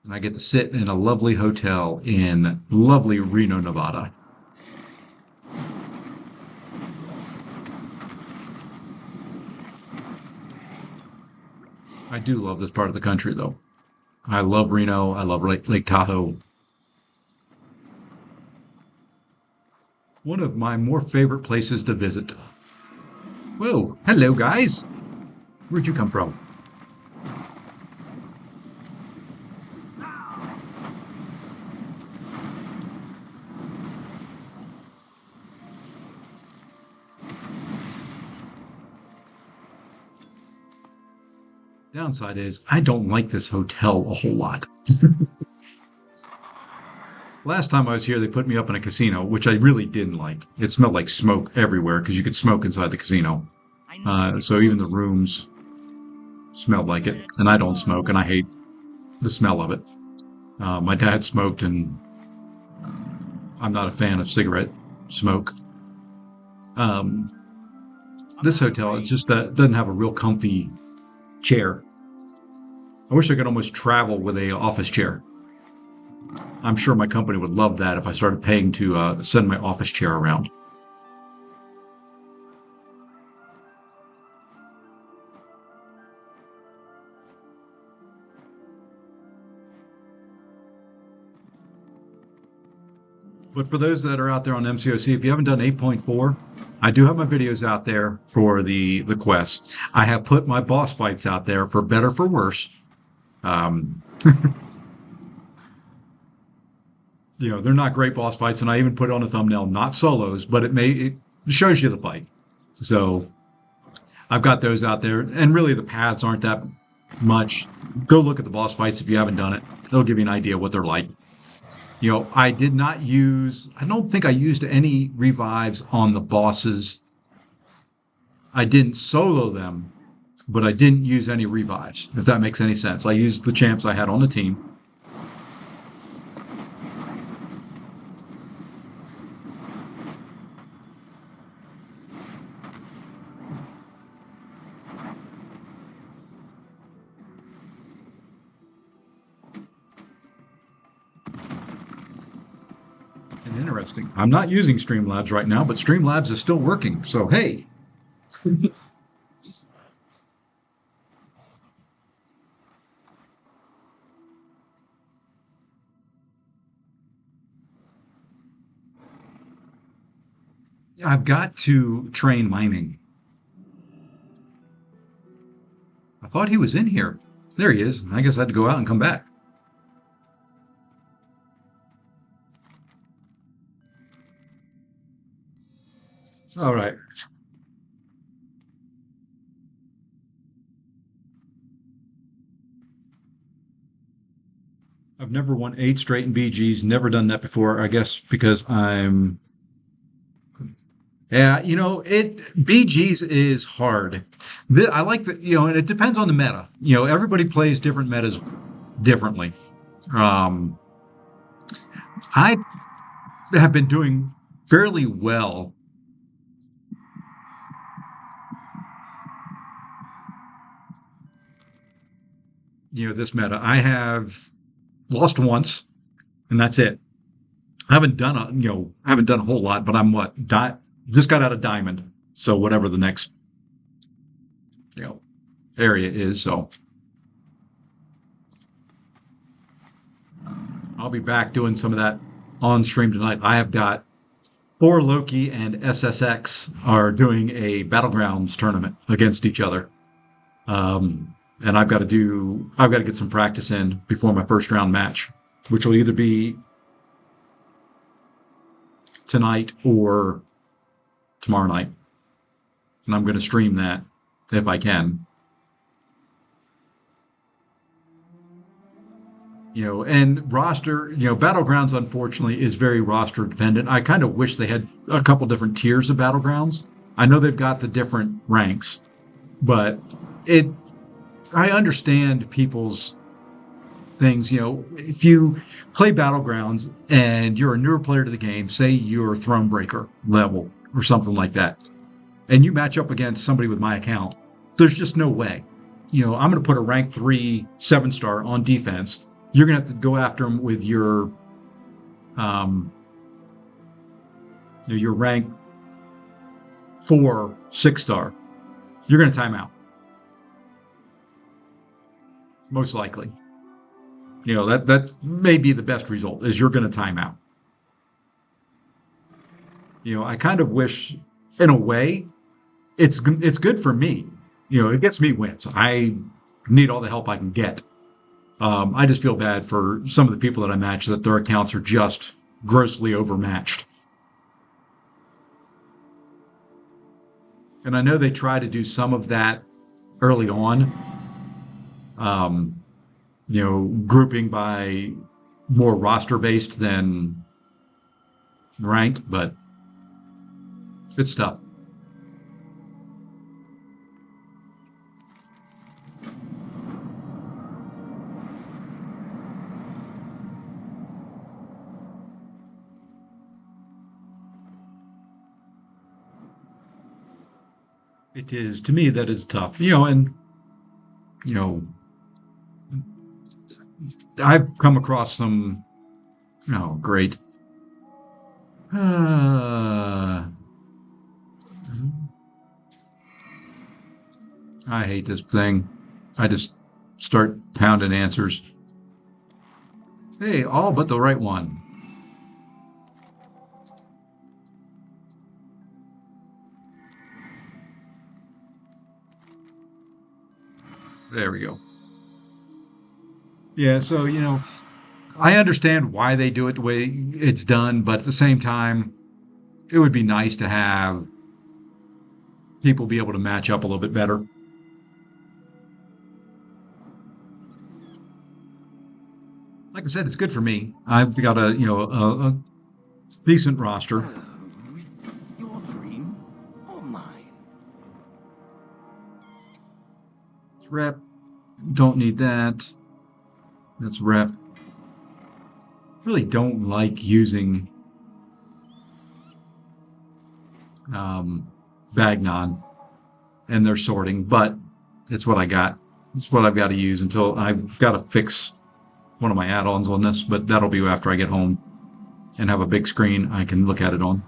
And I get to sit in a lovely hotel in lovely Reno, Nevada. I do love this part of the country, though. I love Reno. I love Lake Tahoe. One of my more favorite places to visit. Whoa, hello, guys. Where'd you come from? Downside is I don't like this hotel a whole lot. Last time I was here, they put me up in a casino, which I really didn't like. It smelled like smoke everywhere because you could smoke inside the casino. So even the rooms smelled like it. And I don't smoke, and I hate the smell of it. My dad smoked, and I'm not a fan of cigarette smoke. This hotel, it's just that it doesn't have a real comfy chair. I wish I could almost travel with a office chair. I'm sure my company would love that if I started paying to send my office chair around. But for those that are out there on MCOC, if you haven't done 8.4, I do have my videos out there for the quest. I have put my boss fights out there for better for worse. They're not great boss fights, and I even put it on a thumbnail, not solos, but it shows you the fight. So I've got those out there, and really the paths aren't that much. Go look at the boss fights if you haven't done it. It'll give you an idea what they're like. I don't think I used any revives on the bosses. I didn't solo them, but I didn't use any revives, if that makes any sense. I used the champs I had on the team. And interesting. I'm not using Streamlabs right now, but Streamlabs is still working. So, hey. I've got to train mining. I thought he was in here. There he is. I guess I had to go out and come back. All right. I've never won 8 straight in BGs. Never done that before. I guess because I'm. Yeah, BGs is hard. I like that, and it depends on the meta. Everybody plays different metas differently. I have been doing fairly well. This meta. I have lost once, and that's it. I haven't done a whole lot, but I'm just got out of diamond. So whatever the next, area is. So I'll be back doing some of that on stream tonight. I have got 4 Loki and SSX are doing a Battlegrounds tournament against each other. and I've got to get some practice in before my first round match, which will either be tonight or tomorrow night. And I'm going to stream that if I can. And roster, Battlegrounds, unfortunately, is very roster dependent. I kind of wish they had a couple different tiers of Battlegrounds. I know they've got the different ranks, but I understand people's things. If you play Battlegrounds and you're a newer player to the game, say you're Thronebreaker level or something like that, and you match up against somebody with my account, there's just no way. I'm going to put a rank 3 7-star on defense. You're going to have to go after them with your rank 4 6-star. You're going to time out. Most likely. That may be the best result, is you're going to time out. I kind of wish, in a way, it's good for me. It gets me wins. I need all the help I can get. I just feel bad for some of the people that I match, that their accounts are just grossly overmatched. And I know they try to do some of that early on, grouping by more roster-based than ranked, but it's tough. It is, to me, that is tough. I've come across some, great. I hate this thing. I just start pounding answers. Hey, all but the right one. There we go. Yeah, so, I understand why they do it the way it's done, but at the same time, it would be nice to have people be able to match up a little bit better. Like I said, it's good for me. I've got a decent roster. Your dream or mine? Rep. Don't need that. That's rep. Really don't like using Bagnon and their sorting, but it's what I got. It's what I've got to use until I've got to fix one of my add-ons on this, but that'll be after I get home and have a big screen I can look at it on.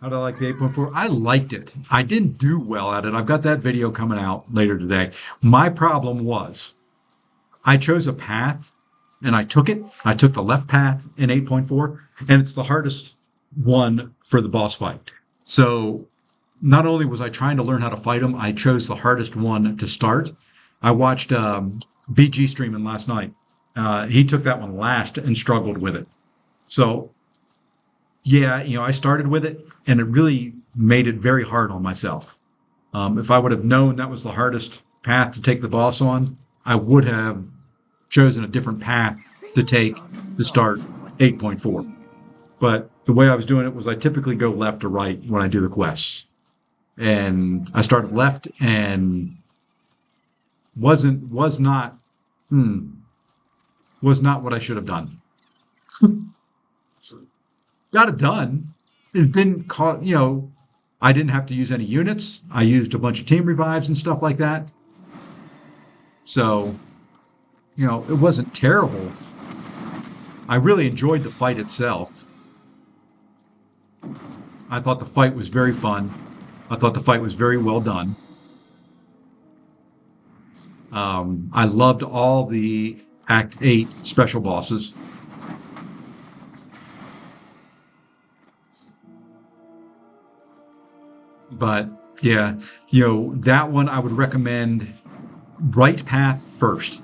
How did I like the 8.4? I liked it. I didn't do well at it. I've got that video coming out later today. My problem was I chose a path and I took it. I took the left path in 8.4, and it's the hardest one for the boss fight. So not only was I trying to learn how to fight them, I chose the hardest one to start. I watched BG streaming last night. He took that one last and struggled with it. So yeah, I started with it, and it really made it very hard on myself. If I would have known that was the hardest path to take the boss on, I would have chosen a different path to take to start 8.4. But the way I was doing it was I typically go left to right when I do the quests. And I started left and was not what I should have done. Got it done. It didn't cost, I didn't have to use any units. I used a bunch of team revives and stuff like that. So, it wasn't terrible. I really enjoyed the fight itself. I thought the fight was very fun. I thought the fight was very well done. I loved all the Act 8 special bosses. But yeah, that one I would recommend right path first.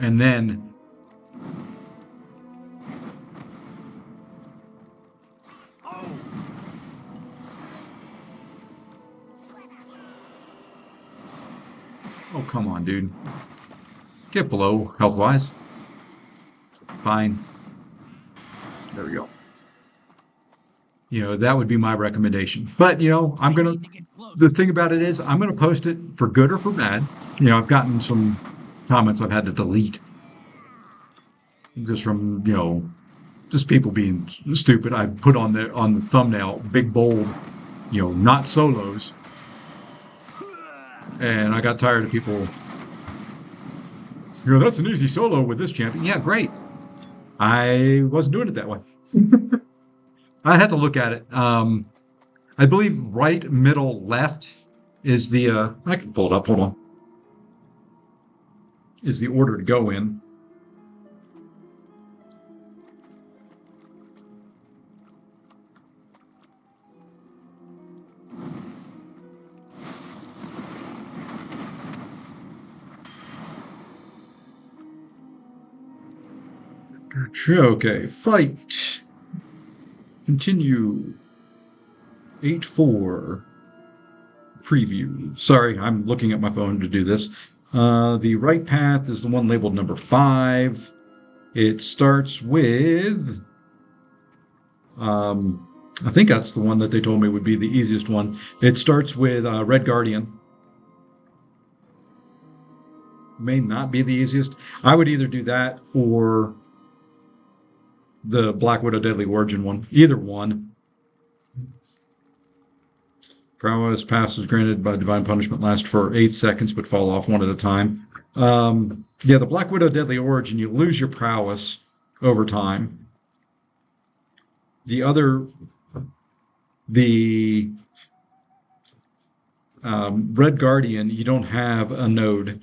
And then oh, come on, dude. Get below health-wise. Fine. There we go. That would be my recommendation. But, the thing about it is I'm going to post it for good or for bad. I've gotten some comments I've had to delete just from, just people being stupid. I put on the thumbnail, big bold, not solos. And I got tired of people, that's an easy solo with this champion. Yeah, great. I wasn't doing it that way. I'd have to look at it. I believe right, middle, left is the, I can pull it up, hold on, is the order to go in. Okay, fight. Continue. 8-4. Preview. Sorry, I'm looking at my phone to do this. The right path is the one labeled number 5. It starts with... I think that's the one that they told me would be the easiest one. It starts with Red Guardian. May not be the easiest. I would either do that or the Black Widow Deadly Origin one. Either one. Prowess passes granted by divine punishment last for 8 seconds but fall off one at a time. Yeah, the Black Widow Deadly Origin, you lose your prowess over time. The other, the Red Guardian, you don't have a node.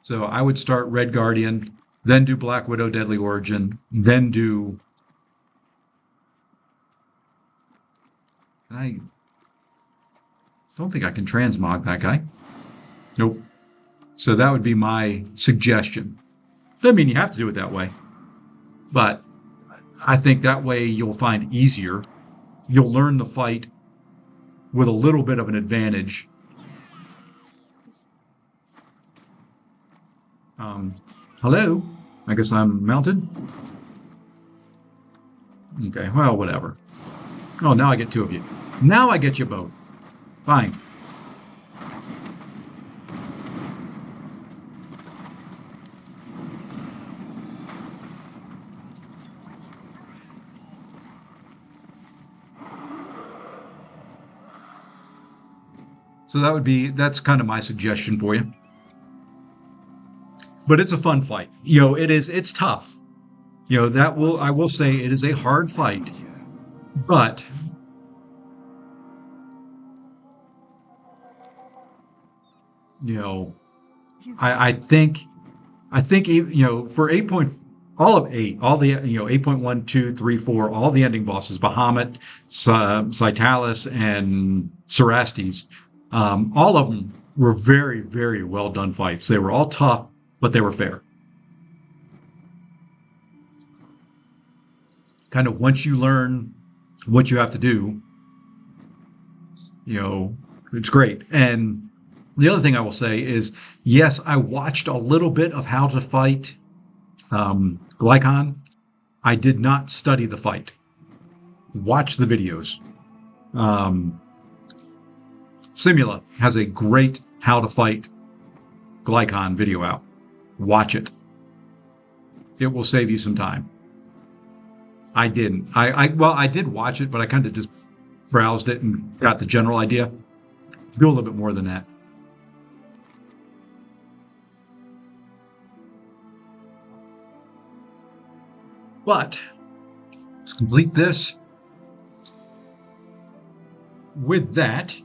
So I would start Red Guardian, then do Black Widow Deadly Origin, then do... I don't think I can transmog that guy. Nope. So that would be my suggestion. Doesn't mean you have to do it that way. But I think that way you'll find easier. You'll learn the fight with a little bit of an advantage. Hello? I guess I'm mounted? Okay, well, whatever. Oh, now I get 2 of you. Now I get you both. Fine. So that's kind of my suggestion for you. But it's a fun fight. It's tough. I will say it is a hard fight. But I think for 8 point, all of 8, all the 8.1, 2, 3, 4, all the ending bosses, Bahamut, Cytalis, and Cerastes, all of them were very, very well done fights. They were all tough, but they were fair. Kind of once you learn what you have to do, it's great. And the other thing I will say is, yes, I watched a little bit of how to fight Glycon. I did not study the fight. Watch the videos. Simula has a great how to fight Glycon video out. Watch it. It will save you some time. I didn't. I did watch it, but I kind of just browsed it and got the general idea. Do a little bit more than that. But let's complete this. With that,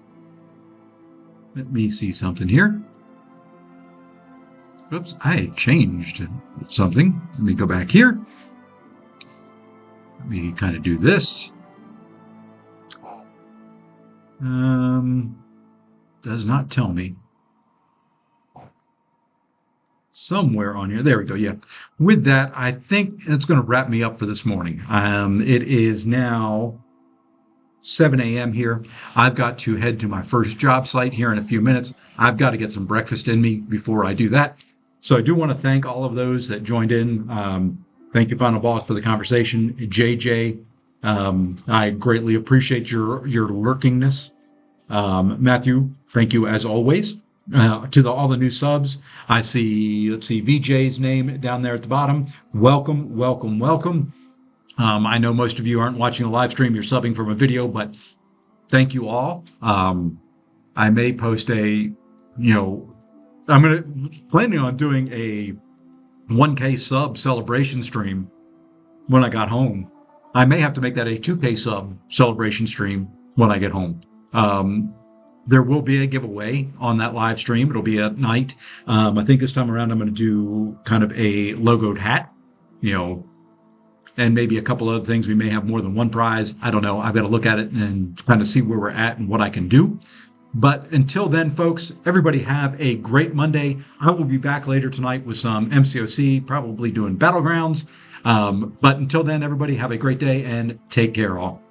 let me see something here. Oops, I changed something. Let me go back here. Let me kind of do this. Does not tell me. Somewhere on here. There we go. Yeah. With that, I think it's going to wrap me up for this morning. It is now 7 a.m. here. I've got to head to my first job site here in a few minutes. I've got to get some breakfast in me before I do that. So I do want to thank all of those that joined in. Thank you, Final Boss, for the conversation. JJ, I greatly appreciate your lurkingness. Matthew, thank you as always. To all the new subs, I see, let's see, VJ's name down there at the bottom. Welcome, welcome, welcome. I know most of you aren't watching a live stream, you're subbing from a video, but thank you all. I may post I'm planning on doing a 1K sub celebration stream when I got home. I may have to make that a 2K sub celebration stream when I get home. There will be a giveaway on that live stream. It'll be at night. I think this time around I'm going to do kind of a logoed hat, and maybe a couple other things. We may have more than one prize. I don't know. I've got to look at it and kind of see where we're at and what I can do. But until then, folks, everybody have a great Monday. I will be back later tonight with some MCOC, probably doing Battlegrounds. But until then, everybody have a great day and take care all.